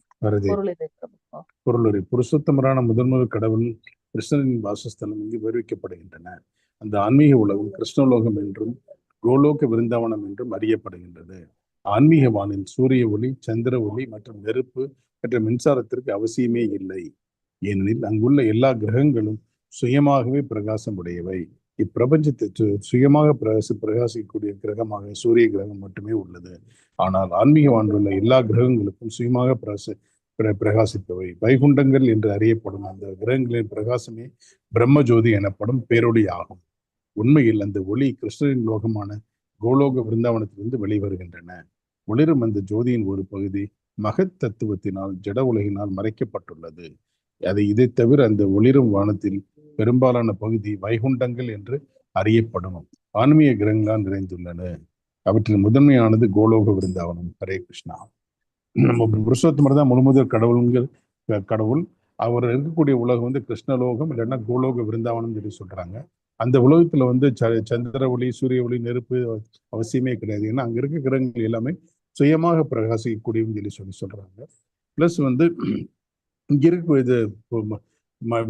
பொருள் புருஷோத்தமரான முதன்முதல் கடவுள் கிருஷ்ணனின் வாசஸ்தலம் இங்கு வருவிக்கப்படுகின்றன. அந்த ஆன்மீக உலகம் கிருஷ்ணலோகம் என்றும் கோலோக விருந்தாவனம் என்றும் அறியப்படுகின்றது. ஆன்மீகவானின் சூரிய ஒளி, சந்திர ஒளி மற்றும் நெருப்பு மற்றும் மின்சாரத்திற்கு அவசியமே இல்லை. ஏனெனில் அங்குள்ள எல்லா கிரகங்களும் சுயமாகவே பிரகாசம் உடையவை. இப்பிரபஞ்சத்தை சுயமாக பிரகாசிக்கக்கூடிய கிரகமாக சூரிய கிரகம் மட்டுமே உள்ளது. ஆனால் ஆன்மீக வாழ்ந்துள்ள எல்லா கிரகங்களுக்கும் சுயமாக பிரகாசிப்பவை. வைகுண்டங்கள் என்று அறியப்படும் அந்த கிரகங்களின் பிரகாசமே பிரம்ம ஜோதி எனப்படும் பேரொளி ஆகும். உண்மையில் அந்த ஒளி கிருஷ்ணரின் லோகமான கோலோக விருந்தாவனத்திலிருந்து வெளிவருகின்றன. ஒளிரும் அந்த ஜோதியின் ஒரு பகுதி மகத் தத்துவத்தினால் ஜட உலகினால் மறைக்கப்பட்டுள்ளது. இதை தவிர அந்த ஒளிரும் வானத்தில் பெரும்பாலான பகுதி வைகுண்டங்கள் என்று அறியப்படும் ஆன்மீக கிரகங்களால் நிறைந்துள்ளன. அவற்றில் முதன்மையானது கோலோக விருந்தாவனம். ஹரே கிருஷ்ணா. நம்ம புருஷோத்தமர் தான் முழுமுதல் கடவுள். அவர் இருக்கக்கூடிய உலகம் கிருஷ்ணலோகம் இல்லைன்னா கோலோக விருந்தாவனம் சொல்லி சொல்றாங்க. அந்த உலகத்துல சந்திர ஒளி, சூரிய ஒளி, நெருப்பு அவசியமே கிடையாது. ஏன்னா அங்க இருக்க கிரகங்கள் எல்லாமே சுயமாக பிரகாசிக்கக்கூடியன்னு சொல்லி சொல்றாங்க. பிளஸ் இங்க இருக்க இது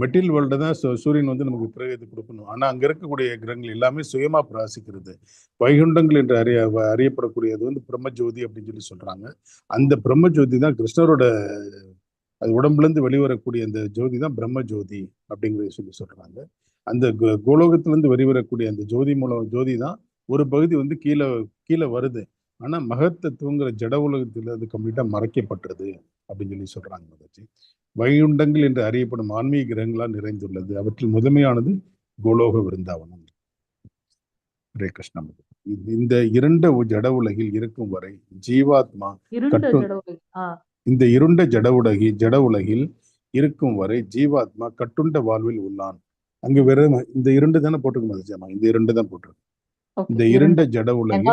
மெட்டீரியல் வேர்ல்டு தான் சூரியன் நமக்கு பிரகதி கொடுக்கணும். ஆனா அங்க இருக்கக்கூடிய கிரகங்கள் எல்லாமே சுயமா பிரகாசிக்கிறது. வைகுண்டங்கள் என்று அறியப்படக்கூடியது பிரம்மஜோதி அப்படின்னு சொல்லி சொல்றாங்க. அந்த பிரம்மஜோதி தான் கிருஷ்ணரோட அது உடம்புல இருந்து வெளிவரக்கூடிய அந்த ஜோதி தான் பிரம்ம ஜோதி அப்படிங்கிறத சொல்லி சொல்றாங்க. அந்த கோலோகத்திலிருந்து வெளிவரக்கூடிய அந்த ஜோதி தான் ஒரு பகுதி கீழே வருது. ஆனா மகத்தத்துவங்கிற ஜட உலகத்துல அது கம்ப்ளீட்டா மறைக்கப்பட்டது அப்படின்னு சொல்லி சொல்றாங்க. வைகுண்டங்கள் என்று அறியப்படும் ஆன்மீக கிரகங்களால் நிறைந்துள்ளது. அவற்றில் முதன்மையானது கோலோக விருந்தாவனம். ஹரே கிருஷ்ணா. இந்த இருண்ட ஜட உலகில் இருக்கும் வரை ஜீவாத்மா இந்த இருண்ட ஜட உலகில் இருக்கும் வரை ஜீவாத்மா கட்டுண்ட வாழ்வில் உள்ளான். அங்க வெறும் இந்த இரண்டு தானே போட்டிருக்கோம். இந்த இரண்டு தான் போட்டிருக்கோம். இந்த இருண்ட ஜட உலகில்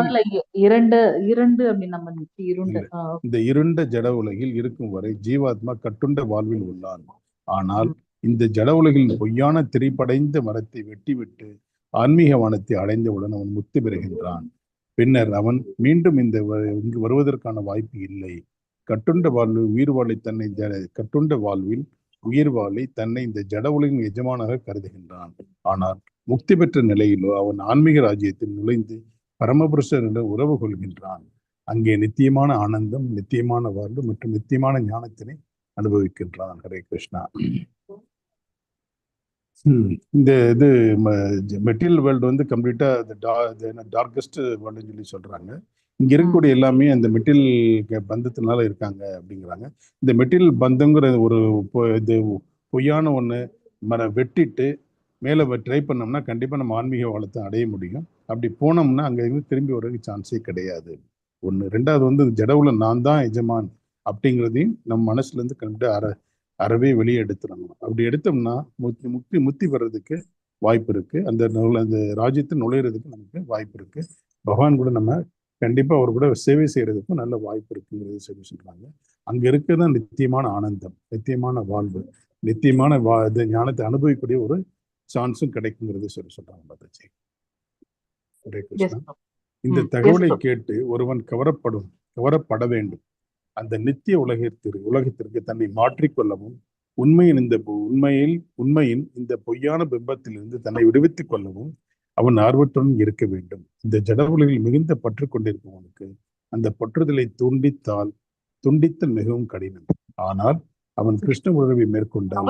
இந்த இருண்ட ஜட உலகில் இருக்கும் வரை ஜீவாத்மா கட்டுண்ட வாழ்வில் உள்ளான். ஆனால் இந்த ஜட உலகில் பொய்யான திரிப்படைந்த மரத்தை வெட்டிவிட்டு ஆன்மீக வானத்தை அடைந்தவுடன் அவன் முக்தி பெறுகின்றான். பின்னர் அவன் மீண்டும் இங்கு வருவதற்கான வாய்ப்பு இல்லை. கட்டுண்ட வாழ்வில் உயிர் வாழை தன்னை இந்த ஜட உலகின் எஜமானாக கருதுகின்றான். ஆனால் முக்தி பெற்ற நிலையிலோ அவன் ஆன்மீக ராஜ்யத்தில் நுழைந்து பரமபுருஷரிடம் உறவு கொள்கின்றான். அங்கே நித்தியமான ஆனந்தம், நித்தியமான வாழ்வு மற்றும் நித்தியமான ஞானத்தினை அனுபவிக்கின்றான். ஹரே கிருஷ்ணா. இந்த இது மெட்டீரியல் வேர்ல்டு கம்ப்ளீட்டா டார்கஸ்ட் வேர்ல்டுன்னு சொல்லி சொல்றாங்க. இங்க இருக்கக்கூடிய எல்லாமே அந்த மெட்டீரியல் பந்தத்தினால இருக்காங்க அப்படிங்கிறாங்க. இந்த மெட்டீரியல் பந்தங்கிற ஒரு இது பொய்யான ஒண்ணு வெட்டிட்டு மேல ட்ரை பண்ணோம்னா கண்டிப்பா நம்ம ஆன்மீக வளத்தை அடைய முடியும். அப்படி போனோம்னா அங்க இருந்து திரும்பி வர்றதுக்கு சான்ஸே கிடையாது. ஒண்ணு. ரெண்டாவது வந்து ஜடவுல நான் தான் எஜமான் அப்படிங்கிறதையும் நம்ம மனசுல இருந்து கண்டு அறவே வெளியே எடுத்துடணும். அப்படி எடுத்தோம்னா முத்தி வர்றதுக்கு வாய்ப்பு இருக்கு. அந்த ராஜ்யத்தை நுழையிறதுக்கு நமக்கு வாய்ப்பு இருக்கு. பகவான் கூட நம்ம கண்டிப்பா அவர் கூட சேவை செய்யறதுக்கும் நல்ல வாய்ப்பு இருக்குங்கிறது சொல்லி சொல்றாங்க. அங்க இருக்கிறது நித்தியமான ஆனந்தம், நித்தியமான வாழ்வு, நித்தியமான ஞானத்தை அனுபவிக்கக்கூடிய ஒரு சான்ஸும் கிடைக்குங்கிறது சொல்லி சொல்றாங்க மாதாஜி. ஹரே கிருஷ்ணா. இந்த தகவலை கேட்டு ஒருவன் கவரப்பட வேண்டும். அந்த நித்திய உலகத்திற்கு தன்னை மாற்றிக்கொள்ளவும் உண்மையின் இந்த பொய்யான பிம்பத்திலிருந்து தன்னை விடுவித்துக் கொள்ளவும் அவன் ஆர்வத்துடன் இருக்க வேண்டும். இந்த ஜட உலகில் மிகுந்த பற்று கொண்டிருப்பவனுக்கு அந்த பற்றுதலை துண்டித்தல் மிகவும் கடினம். ஆனால் அவன் கிருஷ்ண உணர்வை மேற்கொண்டால்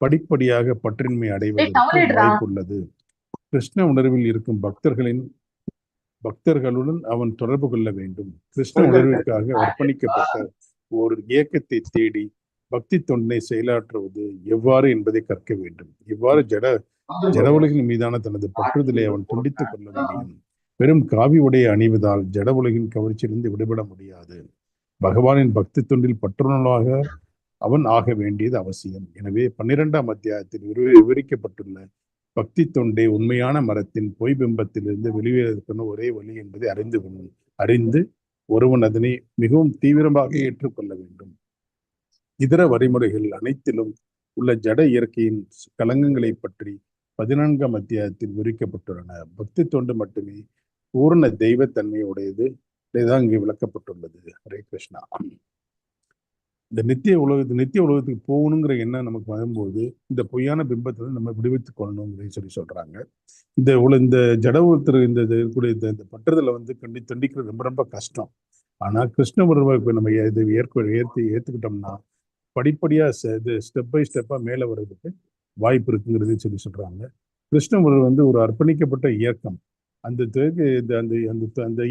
படிப்படியாக பற்றின்மை அடைவதற்கு வாய்ப்புள்ளது. கிருஷ்ண உணர்வில் இருக்கும் பக்தர்களுடன் அவன் தொடர்பு கொள்ள வேண்டும். கிருஷ்ண உணர்விற்காக அர்ப்பணிக்கப்பட்ட ஒரு இயக்கத்தை தேடி பக்தி தொண்டனை செயலாற்றுவது எவ்வாறு என்பதை கற்க வேண்டும். இவ்வாறு ஜட உலகின் மீதான தனது பற்றுதலை அவன் துண்டித்துக் கொள்ள முடியும். வெறும் காவி உடைய அணிவதால் ஜட உலகின் கவர்ச்சியிலிருந்து விடுபட முடியாது. பகவானின் பக்தி தொண்டில் பற்றுணர்வாக அவன் ஆக வேண்டியது அவசியம். எனவே 12ஆம் அத்தியாயத்தில் விவரிக்கப்பட்டுள்ள பக்தி தொண்டை உண்மையான மரத்தின் பொய் பிம்பத்திலிருந்து வெளியேறுவதற்கான ஒரே வழி என்பதை அறிந்து ஒருவன் அதனை மிகவும் தீவிரமாக ஏற்றுக்கொள்ள வேண்டும். இதர வழிமுறைகள் அனைத்திலும் உள்ள ஜட இயற்கையின் கலங்கங்களை பற்றி 14ஆம் அத்தியாயத்தில் விவரிக்கப்பட்டுள்ளன. பக்தி தொண்டு மட்டுமே பூர்ண தெய்வத்தன்மை உடையது தான் இங்கே விளக்கப்பட்டுள்ளது. ஹரே கிருஷ்ணா. இந்த நித்திய உலகத்துக்கு போகணுங்கிற எண்ணம் நமக்கு வரும்போது இந்த பொய்யான பிம்பத்தை நம்ம விடுவித்துக் கொள்ளணும்னு சொல்றாங்க. இந்த ஜட உலகத்தில் இந்த பற்றுதலை வந்து தண்டிக்கிறது ரொம்ப ரொம்ப கஷ்டம். ஆனா கிருஷ்ண உணர்வை நம்ம ஏத்துக்கிட்டோம்னா படிப்படியா ஸ்டெப் பை ஸ்டெப்பா மேல வர்றதுக்கு வாய்ப்பு இருக்குங்கிறது சொல்றாங்க. கிருஷ்ண உணர்வு வந்து ஒரு அர்ப்பணிக்கப்பட்ட இயக்கம். அந்த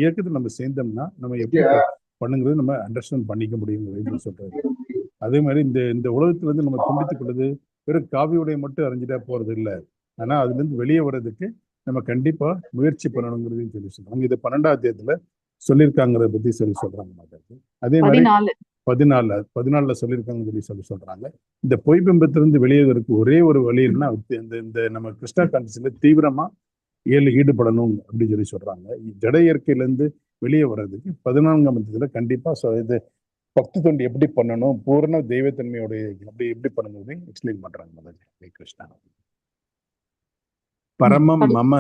இயக்கத்தை நம்ம சேர்ந்தோம்னா நம்ம எப்படி பண்ணுங்கிறது நம்ம அண்டர்ஸ்டாண்ட் பண்ணிக்க முடியுங்கிறது சொல்றாரு. அதே மாதிரி இந்த உலகத்துல இருந்து நம்ம துண்டித்துக் கொள்வது வெறும் காவியுடைய மட்டும் அறிஞ்சிட்டா போறது இல்லை. ஆனா அதுல இருந்து வெளியே வர்றதுக்கு நம்ம கண்டிப்பா முயற்சி பண்ணணுங்கிறதையும் சொல்றாங்க. இது 12ஆம் அத்தியாயத்துல சொல்லியிருக்காங்கிறத பத்தி சொல்றாங்க மாதாஜி. அதே மாதிரி 14 சொல்லியிருக்காங்கன்னு சொல்றாங்க. இந்த பொய் பிம்பத்திலிருந்து வெளியேறதுக்கு ஒரே ஒரு வழின்னா இந்த நம்ம கிருஷ்ணா கான்சியஸ்ல தீவிரமா ஈடுபடணும் அப்படின்னு சொல்றாங்க. ஜட இயற்கையிலிருந்து வெளியே வர்றதுக்கு 14ஆம் அத்தியாயத்துல கண்டிப்பா இது பக்தி தொண்டு எப்படி பண்ணணும், பூர்ண தெய்வத்தன்மையோடைய எப்படி பண்ணுங்கிறதை எக்ஸ்பிளைன் பண்றாங்க மாதாஜி. கிருஷ்ணா. பரமம் மம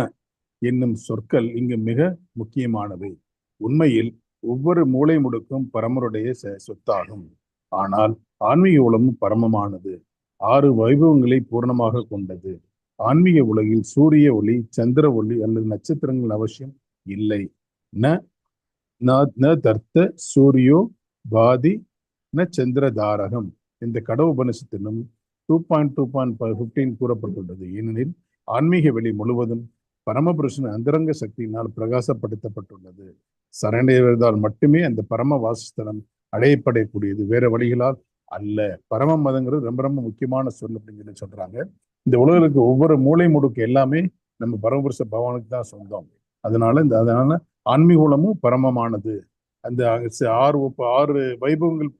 என்னும் சொற்கள் இங்கு மிக முக்கியமானவை. உண்மையில் ஒவ்வொரு மூளை முடுக்கும் பரமருடைய சொத்தாகும். ஆனால் ஆன்மீக உலகம் பரமமானது. 6 வைபவங்களை பூர்ணமாக கொண்டது. ஆன்மீக உலகில் சூரிய ஒளி, சந்திர ஒளி அல்லது நட்சத்திரங்கள் அவசியம் இல்லை. ந தர்த்த சூரியோ பாதி ந சந்திர தாரகம் இந்த கடவுபனிஷத்திலும் 2.2.15 கூறப்பட்டுள்ளது. ஏனெனில் ஆன்மீக வெளி முழுவதும் பரமபுருஷன் அந்தரங்க சக்தியினால் பிரகாசப்படுத்தப்பட்டுள்ளது. சரணடைவதால் மட்டுமே அந்த பரம வாசஸ்தலம் அடையப்படக்கூடியது, வேற வழிகளால் அல்ல. பரம மதங்கிறது ரொம்ப ரொம்ப முக்கியமான சொல் அப்படின்னு சொல்றாங்க. இந்த உலகிற்கு ஒவ்வொரு மூளை முடுக்கு எல்லாமே நம்ம பரமபுருஷ பகவானுக்கு தான் சொந்தம். அதனால ஆன்மீகமும் பரமமானது. அந்த 6 வைபவங்கள்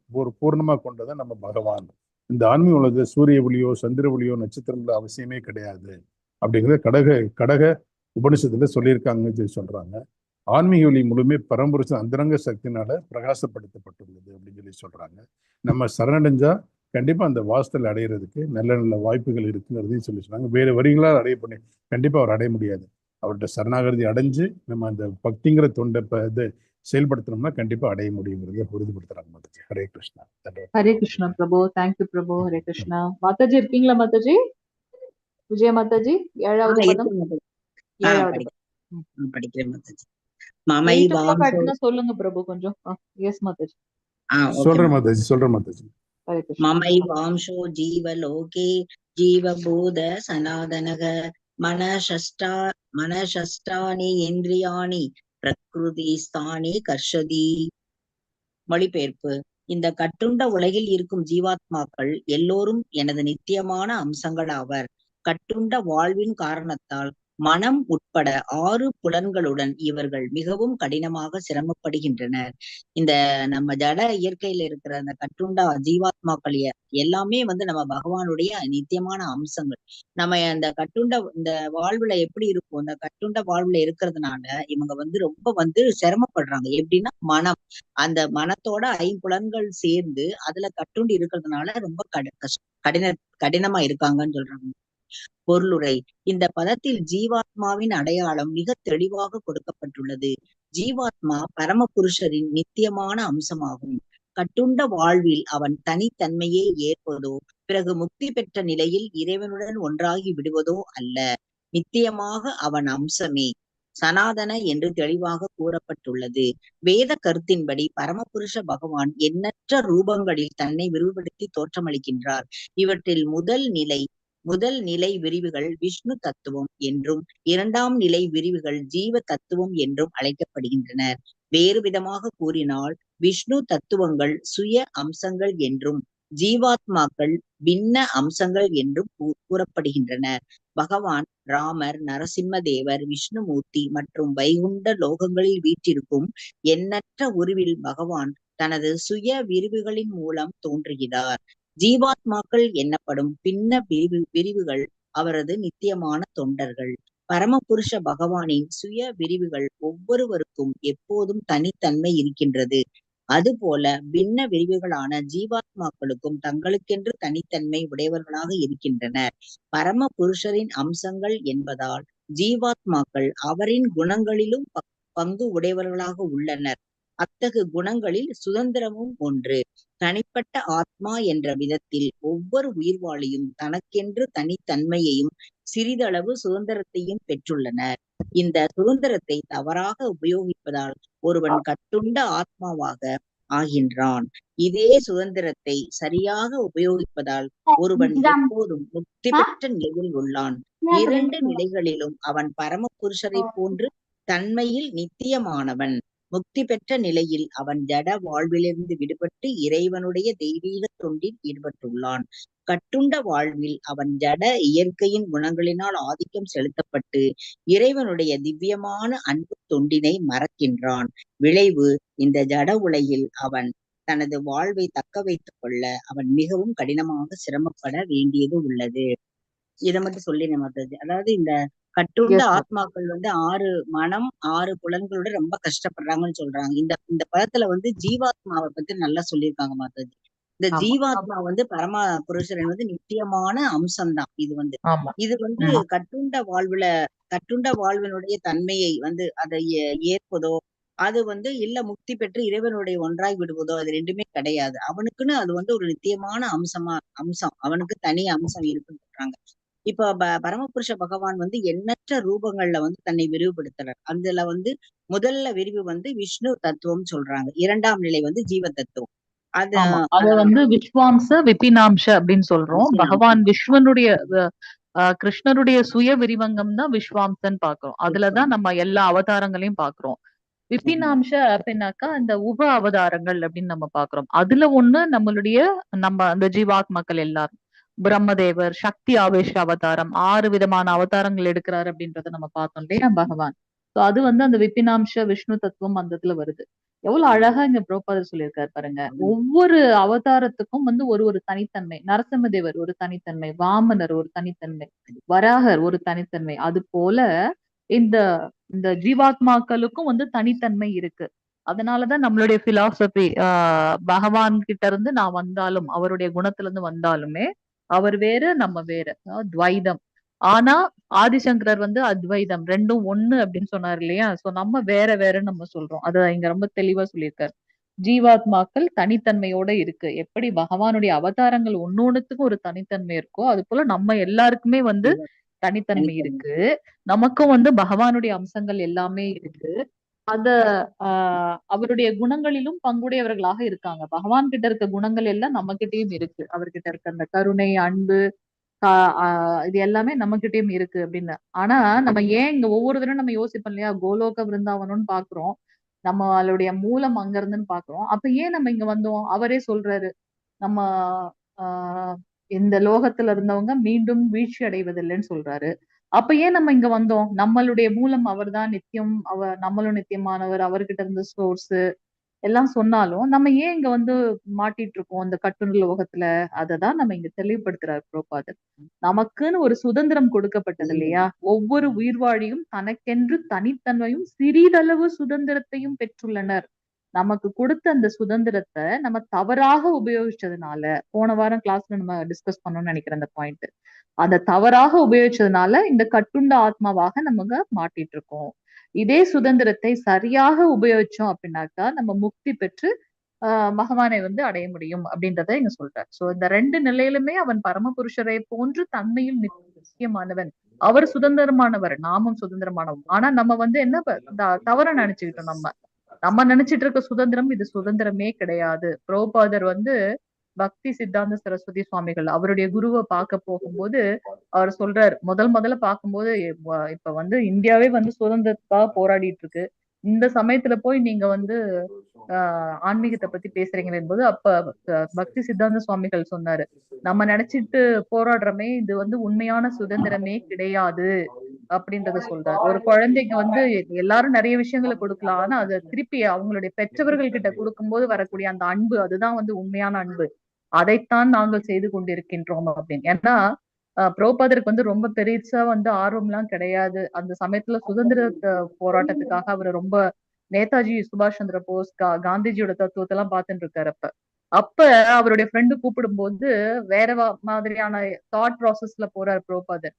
பூர்ணமா கொண்டதை நம்ம பகவான். இந்த ஆன்மீக உலகத்துல சூரிய ஒளியோ சந்திர ஒளியோ நட்சத்திரங்களோ அவசியமே கிடையாது அப்படிங்கிறத கடக உபனிஷத்துல சொல்லியிருக்காங்கன்னு சொல்றாங்க. ஆன்மீக ஒளி முழுமே பரம்புருஷன் அந்தரங்க சக்தினால பிரகாசப்படுத்தப்பட்டுள்ளது அப்படின்னு சொல்றாங்க. நம்ம சரணடைஞ்சா கண்டிப்பா அந்த வாசத்தில் அடையிறதுக்கு நல்ல நல்ல வாய்ப்புகள் இருக்குங்கிறதையும் சொல்றாங்க. வேற வரிகளால் கண்டிப்பா அவர் அடைய முடியாது. அவர்கிட்ட சரணாகதி அடைஞ்சு நம்ம அந்த பக்திங்கிற தொண்டை செயல்படுத்தணும்னா கண்டிப்பா அடைய முடியுங்கிறத உறுதிப்படுத்துறாங்க. ஹரே கிருஷ்ணா. ஹரே கிருஷ்ணா பிரபு. தேங்க்யூ பிரபு. ஹரே கிருஷ்ணா. மாதாஜி இருக்கீங்களா மாதாஜி? விஜய மாதாஜி 7வது பதம். 7வது படிக்கிறேன் மாதாஜி. சொல்லுங்க பிரபு கொஞ்சம். எஸ் மாதாஜி. சொல்றேன் மாதாஜி. மமை வாம்சோ ஜீவலோகே ஜீவபூத சனாதனக மனசஷ்டானி இந்திரியாணி பிரகிருதி ஸ்தானி கர்ஷதி. மொழிபெயர்ப்பு. இந்த கட்டுண்ட உலகில் இருக்கும் ஜீவாத்மாக்கள் எல்லோரும் எனது நித்தியமான அம்சங்கள் ஆவர். கட்டுண்ட வாழ்வின் காரணத்தால் மனம் உட்பட 6 புலன்களுடன் இவர்கள் மிகவும் கடினமாக சிரமப்படுகின்றனர். இந்த நம்ம ஜட இயற்கையில இருக்கிற அந்த கட்டுண்டா ஜீவாத்மாக்கள் எல்லாமே வந்து நம்ம பகவானுடைய நித்தியமான அம்சங்கள். நம்ம அந்த இந்த வாழ்வுல எப்படி இருக்கும், இந்த கட்டுண்ட வாழ்வுல இருக்கிறதுனால இவங்க வந்து ரொம்ப வந்து சிரமப்படுறாங்க. எப்படின்னா மனம், அந்த மனத்தோட 5 புலன்கள் சேர்ந்து அதுல கட்டுண்டு இருக்கிறதுனால ரொம்ப கடினமா இருக்காங்கன்னு சொல்றாங்க. பொருளுரை. இந்த பதத்தில் ஜீவாத்மாவின் அடையாளம் மிக தெளிவாக கொடுக்கப்பட்டுள்ளது. ஜீவாத்மா பரமபுருஷரின் நித்தியமான அம்சமாகும். கட்டுண்ட வாழ்வில் அவன் தனித்தன்மையை ஏற்பதோ பிறகு முக்தி பெற்ற நிலையில் இறைவனுடன் ஒன்றாகி விடுவதோ அல்ல. நித்தியமாக அவன் அம்சமே சனாதன என்று தெளிவாக கூறப்பட்டுள்ளது. வேத கருத்தின்படி பரமபுருஷ பகவான் எண்ணற்ற ரூபங்களில் தன்னை விரிவுபடுத்தி தோற்றமளிக்கின்றார். இவற்றில் முதல் நிலை விரிவுகள் விஷ்ணு தத்துவம் என்றும் 2ஆம் நிலை விரிவுகள் ஜீவ தத்துவம் என்றும் அழைக்கப்படுகின்றன. வேறு விதமாக கூறினால் விஷ்ணு தத்துவங்கள் சுய அம்சங்கள் என்றும் ஜீவாத்மாக்கள் பின்ன அம்சங்கள் என்றும் கூறப்படுகின்றன. பகவான் ராமர், நரசிம்ம தேவர், விஷ்ணுமூர்த்தி மற்றும் வைகுண்ட லோகங்களில் வீற்றிருக்கும் எண்ணற்ற உருவில் பகவான் தனது சுய விரிவுகளின் மூலம் தோன்றுகிறார். ஜீவாத்மாக்கள் என்னப்படும் பின்ன விரிவுகள் அவரது நித்தியமான தொண்டர்கள். பரமபுருஷ பகவானின் சுய விரிவுகள் ஒவ்வொருவருக்கும் எப்போதும் தனித்தன்மை இருக்கின்றது. அதுபோல பின்ன விரிவுகளான ஜீவாத்மாக்களுக்கும் தங்களுக்கென்று தனித்தன்மை உடையவர்களாக இருக்கின்றனர். பரம புருஷரின் அம்சங்கள் என்பதால் ஜீவாத்மாக்கள் அவரின் குணங்களிலும் பங்கு உடையவர்களாக உள்ளனர். அத்தகு குணங்களில் சுதந்திரமும் ஒன்று. தனிப்பட்ட ஆத்மா என்ற விதத்தில் ஒவ்வொரு உயிர்வாளியும் தனக்கென்று தனித்தன்மையையும் சிறிதளவு சுதந்திரத்தையும் பெற்றுள்ளனர். இந்த சுதந்திரத்தை தவறாக உபயோகிப்பதால் ஒருவன் கட்டுண்ட ஆத்மாவாக ஆகின்றான். இதே சுதந்திரத்தை சரியாக உபயோகிப்பதால் ஒருவன் எப்போதும் முக்தி பெற்ற நிலையில் உள்ளான். 2 நிலைகளிலும் அவன் பரமபுருஷரை போன்று தன்மையில் நித்தியமானவன். முக்தி பெற்ற நிலையில் அவன் ஜட வாழ்விலிருந்து விடுபட்டு இறைவனுடைய தெய்வீக தொண்டில் ஈடுபட்டுள்ளான். கட்டுண்ட வாழ்வில் அவன் ஜட இயற்கையின் குணங்களினால் ஆதிக்கம் செலுத்தப்பட்டு இறைவனுடைய திவ்யமான அன்பு தொண்டினை மறக்கின்றான். விளைவு, இந்த ஜட உலகில் அவன் தனது வாழ்வை தக்க வைத்துக் கொள்ள அவன் மிகவும் கடினமாக சிரமப்பட வேண்டியது உள்ளது. இதை மட்டும் சொல்லி நம்ம அதாவது இந்த கட்டுண்ட ஆத்மாக்கள் வந்து 6 மனம் 6 புலன்களோட ரொம்ப கஷ்டப்படுறாங்கன்னு சொல்றாங்க. இந்த படத்துல வந்து ஜீவாத்மாவை பத்தி நல்லா சொல்லியிருக்காங்க மாதாஜி. இந்த ஜீவாத்மா வந்து பரம புருஷரன் வந்து நித்தியமான அம்சம்தான். இது வந்து கட்டுண்ட வாழ்வினுடைய தன்மையை வந்து அதை ஏற்பதோ அது வந்து இல்ல முக்தி பெற்று இறைவனுடைய ஒன்றாய் விடுவதோ அது ரெண்டுமே கிடையாது. அவனுக்குன்னு அது வந்து ஒரு நித்தியமான அம்சம் அவனுக்கு தனி அம்சம் இருக்குன்னு சொல்றாங்க. இப்ப பரமபுருஷ பகவான் வந்து எண்ணற்ற ரூபங்கள்ல வந்து தன்னை விரிவுபடுத்துறார். அதுல வந்து முதல்ல விரிவு வந்து விஷ்ணு தத்துவம் சொல்றாங்க. 2ஆம் நிலை வந்து ஜீவ தத்துவம். அத வந்து விஸ்வாம்ச விபினாம்ச அப்படின்னு சொல்றோம். பகவான் விஸ்வனுடைய கிருஷ்ணருடைய சுய விரிவங்கம் தான் விஸ்வாம்சன் பாக்குறோம். அதுலதான் நம்ம எல்லா அவதாரங்களையும் பாக்குறோம். விபினாம்ச அப்படின்னாக்கா இந்த உப அவதாரங்கள் அப்படின்னு நம்ம பாக்குறோம். அதுல ஒண்ணு நம்ம அந்த ஜீவாத்மாக்கள் எல்லாரும் பிரம்மதேவர், சக்தி ஆவேஷ அவதாரம், 6 விதமான அவதாரங்கள் எடுக்கிறாரு அப்படின்றத நம்ம பார்த்தோம் இல்லையா பகவான். அது வந்து அந்த விபினாம்ச விஷ்ணு தத்துவம் அந்த இதுல வருது. எவ்வளவு அழகா இங்க புரோபாதர் சொல்லியிருக்காரு பாருங்க. ஒவ்வொரு அவதாரத்துக்கும் வந்து ஒரு தனித்தன்மை. நரசிம்மதேவர் ஒரு தனித்தன்மை, வாமனர் ஒரு தனித்தன்மை, வராகர் ஒரு தனித்தன்மை. அது போல இந்த இந்த ஜீவாத்மாக்களுக்கும் வந்து தனித்தன்மை இருக்கு. அதனாலதான் நம்மளுடைய பிலாசபி பகவான் கிட்ட இருந்து நான் வந்தாலும் அவருடைய குணத்துல இருந்து வந்தாலுமே அவர் வேறு நம்ம வேறு, துவைதம். ஆனா ஆதிசங்கரர் வந்து அத்வைதம், ரெண்டும் ஒண்ணு அப்படின்னு சொன்னார் இல்லையா. சோ நம்ம வேறன்னு நம்ம சொல்றோம். அத இங்க ரொம்ப தெளிவா சொல்லியிருக்காரு. ஜீவாத்மாக்கள் தனித்தன்மையோட இருக்கு. எப்படி பகவானுடைய அவதாரங்கள் ஒன்னொன்னுத்துக்கும் ஒரு தனித்தன்மை இருக்கோ அது போல நம்ம எல்லாருக்குமே வந்து தனித்தன்மை இருக்கு. நமக்கும் வந்து பகவானுடைய அம்சங்கள் எல்லாமே இருக்கு. அவருடைய குணங்களிலும் பங்குடையவர்களாக இருக்காங்க. பகவான் கிட்ட இருக்க குணங்கள் எல்லாம் நம்ம கிட்டயும் இருக்கு. அவர்கிட்ட இருக்க அந்த கருணை, அன்பு, இது எல்லாமே நம்ம கிட்டயும் இருக்கு அப்படின்னு. ஆனா நம்ம ஏன் இங்க ஒவ்வொரு தடவை நம்ம யோசிப்போம் இல்லையா, கோலோக விருந்தாவனம்னு பாக்குறோம், நம்மளுடைய மூலம் அங்க இருந்துன்னு பாக்குறோம். அப்ப ஏன் நம்ம இங்க வந்தோம்? அவரே சொல்றாரு, நம்ம இந்த லோகத்துல இருந்தவங்க மீண்டும் வீழ்ச்சி அடைவதில்லைன்னு சொல்றாரு. அப்ப ஏன் நம்ம இங்க வந்தோம்? நம்மளுடைய மூலம் அவர்தான் நித்தியம், நம்மளும் நித்தியமானவர், அவர்கிட்ட இருந்து சோர்ஸ் எல்லாம் சொன்னாலும் நம்ம ஏன் இங்க வந்து மாட்டிட்டு இருக்கோம் இந்த கட்டுண்ட உலகத்துல? அததான் நம்ம இங்க தெளிவுபடுத்துறாரு புரோபாதர். நமக்குன்னு ஒரு சுதந்திரம் கொடுக்கப்பட்டது இல்லையா? ஒவ்வொரு உயிர்வாழியும் தனக்கென்று தனித்தன்மையும் சிறிதளவு சுதந்திரத்தையும் பெற்றுள்ளனர். நமக்கு கொடுத்த அந்த சுதந்திரத்தை நம்ம தவறாக உபயோகிச்சதுனால, போன வாரம் கிளாஸ்ல நம்ம டிஸ்கஸ் பண்ணணும்னு நினைக்கிறேன் அந்த பாயிண்ட். அந்த தவறாக உபயோகிச்சதுனால இந்த கட்டுண்ட ஆத்மாவாக நம்ம மாட்டிட்டு இருக்கோம். இதே சுதந்திரத்தை சரியாக உபயோகிச்சோம் அப்படின்னாக்கா நம்ம முக்தி பெற்று பகவானை வந்து அடைய முடியும் அப்படின்றத இங்க சொல்றார். சோ இந்த ரெண்டு நிலையிலுமே அவன் பரமபுருஷரை போன்று தன்மையில் நிச்சயமானவன். அவர் சுதந்திரமானவர், நாமும் சுதந்திரமானவன். ஆனா நம்ம வந்து என்ன தவற நினைச்சுக்கிட்டோம். நம்ம நினைச்சிட்டு இருக்க சுதந்திரம் இது சுதந்திரமே கிடையாது. புரோபாதர் வந்து பக்தி சித்தாந்த சரஸ்வதி சுவாமிகள் அவருடைய குருவை பார்க்க போகும்போது அவர் சொல்றார், முதல்ல பார்க்கும்போது இப்ப வந்து இந்தியாவே வந்து சுதந்திரத்துக்காக போராடிட்டு இருக்கு. இந்த சமயத்துல போய் நீங்க வந்து ஆன்மீகத்தை பத்தி பேசுறீங்க என்பது அப்ப பக்தி சித்தாந்த சுவாமிகள் சொன்னாரு, நம்ம நினைச்சிட்டு போராடுறோமே இது வந்து உண்மையான சுதந்திரமே கிடையாது அப்படின்றத சொல்றாரு. ஒரு குழந்தைக்கு வந்து எல்லாரும் நிறைய விஷயங்களை கொடுக்கலாம், ஆனா அதை திருப்பி அவங்களுடைய பெற்றவர்கள் கிட்ட கொடுக்கும்போது வரக்கூடிய அந்த அன்பு, அதுதான் வந்து உண்மையான அன்பு. அதைத்தான் நாங்கள் செய்து கொண்டிருக்கின்றோம் அப்படின்னு. ஏன்னா புரோபாதருக்கு வந்து ரொம்ப பெருசா வந்து ஆர்வம் எல்லாம் கிடையாது. அந்த சமயத்துல சுதந்திர போராட்டத்துக்காக அவர் ரொம்ப நேதாஜி சுபாஷ் சந்திர போஸ், காந்திஜியோட தத்துவத்தை எல்லாம் பார்த்துட்டு இருக்காரு. அப்ப அவருடைய ஃப்ரெண்டு கூப்பிடும் போது வேற மாதிரியான தாட் ப்ராசஸ்ல போறாரு புரோபாதர்.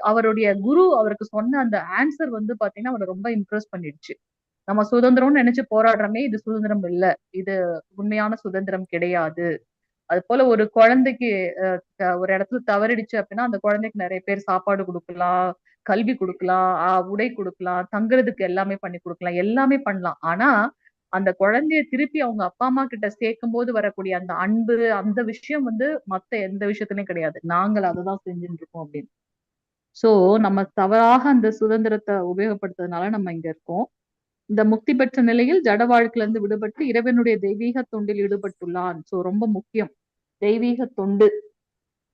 அவருடைய குரு அவருக்கு சொன்ன அந்த ஆன்சர் வந்து பாத்தீங்கன்னா அவரை ரொம்ப இம்ப்ரெஸ் பண்ணிடுச்சு. நம்ம சுதந்திரம்னு நினைச்சு போராடுறோமே, இது சுதந்திரம் இல்ல, இது உண்மையான சுதந்திரம் கிடையாது. அது போல ஒரு குழந்தைக்கு ஒரு இடத்துல தவறிடுச்சு அப்படின்னா அந்த குழந்தைக்கு நிறைய பேர் சாப்பாடு கொடுக்கலாம், கல்வி கொடுக்கலாம், உடை கொடுக்கலாம், தங்குறதுக்கு எல்லாமே பண்ணி கொடுக்கலாம், எல்லாமே பண்ணலாம். ஆனா அந்த குழந்தைய திருப்பி அவங்க அப்பா அம்மா கிட்ட சேர்க்கும் போது வரக்கூடிய அந்த அன்பு, அந்த விஷயம் வந்து மத்த எந்த விஷயத்துலயும் கிடையாது. நாங்கள் அததான் செஞ்சுட்டு இருக்கோம் அப்படின்னு. சோ நம்ம தவறாக அந்த சுதந்திரத்தை உபயோகப்படுத்துறதுனால நம்ம இங்க இருக்கோம். இந்த முக்தி பெற்ற நிலையில் ஜட வாழ்க்கையில இருந்து விடுபட்டு இறைவனுடைய தெய்வீக தொண்டில் ஈடுபட்டுள்ளான். சோ ரொம்ப முக்கியம் தெய்வீக தொண்டு.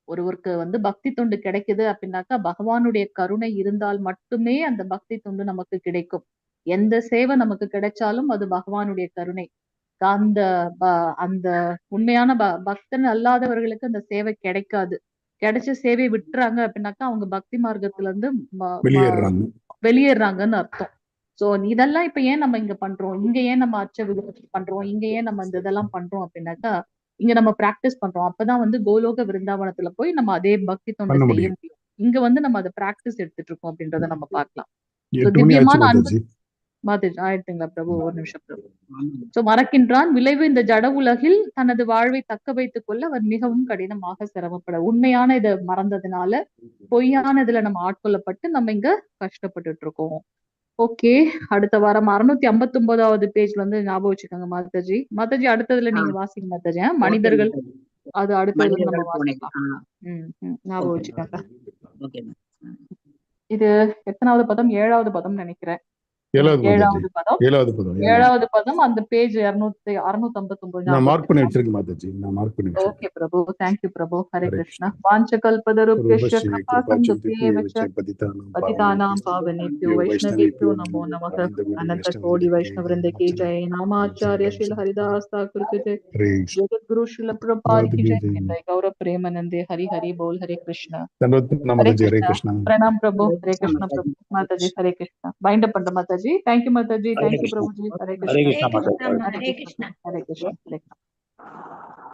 ஒருவருக்கு வந்து பக்தி தொண்டு கிடைக்குது அப்படின்னாக்கா பகவானுடைய கருணை இருந்தால் மட்டுமே அந்த பக்தி தொண்டு நமக்கு கிடைக்கும். எந்த சேவை நமக்கு கிடைச்சாலும் அது பகவானுடைய கருணை. அந்த அந்த உண்மையான பக்தன் அல்லாதவர்களுக்கு அந்த சேவை கிடைக்காது. கிடைச்ச சேவை விட்டுறாங்க அப்படின்னாக்கா அவங்க பக்தி மார்க்கத்துல இருந்து வெளியேறாங்கன்னு அர்த்தம். சோ இதெல்லாம் இப்ப ஏன் நம்ம இங்க பண்றோம், இங்க ஏன் நம்ம அச்ச விருப்பத்தை பண்றோம், இங்க ஏன் நம்ம இந்த இதெல்லாம் பண்றோம் அப்படின்னாக்கா இங்க நம்ம பிராக்டிஸ் பண்றோம். அப்பதான் வந்து கோலோக விருந்தாவனத்துல போய் நம்ம அதே பக்தி தொண்டை செய்ய முடியும். இங்க வந்து நம்ம அதை பிராக்டிஸ் எடுத்துட்டு இருக்கோம் அப்படின்றத நம்ம பார்க்கலாம். திவ்யமான அன்பு மாதாஜி ஆயிடுச்சுங்களா பிரபு? ஒரு நிமிஷம் பிரபு. சோ மறக்கின்றான் விளைவு இந்த ஜட உலகில் தனது வாழ்வை தக்க வைத்துக் கொள்ள அவர் மிகவும் கடினமாக சிரமப்பட. உண்மையான இதை மறந்ததுனால பொய்யான இதுல நம்ம ஆட்கொள்ளப்பட்டு நம்ம இங்க கஷ்டப்பட்டுட்டு இருக்கோம். ஓகே, அடுத்த வாரம் 659வது பேஜ்ல வந்து ஞாபகம் வச்சுக்கோங்க மாதாஜி. மாதாஜி அடுத்ததுல நீங்க வாசிங்க மாதாஜி. மனிதர்கள் அது அடுத்ததுல நம்ம வாசிக்கலாம். ஞாபகம் வச்சுக்கோங்க. இது எத்தனாவது பதம்? 7வது பதம் நினைக்கிறேன். 7வது பதம் அந்த பேஜ் 659. நான் மார்க் பண்ணி வச்சிருக்கேன் மாதாஜி. நான் மார்க் பண்ணி வச்சிருக்கேன். ஓகே பிரபு, thank you பிரபு. ஹரே கிருஷ்ணா. வாஞ்சகல்பதருப்யஸ்ய கிருபாசந்தேவச பதிதானாம் பாவனேப்யோ வைஷ்ணவேப்யோ நமோ நமः. अनंत कोटि वैष्णव वृंद की जय. नामाचार्य श्रील हरिदास ठाकुर की जय. जगत गुरु श्रील प्रभुपाद की जय. गौरव प्रेमानंदे हरि हरि बोल. हरे कृष्णा. हरे कृष्णा. प्रणाम प्रभु. हरे Krishna Prabhu. Mataji Hare Krishna. Bind up Mataji. Thank you Mataji. Thank you Prabhu ji. Hare Krishna. Hare Krishna. Hare Krishna.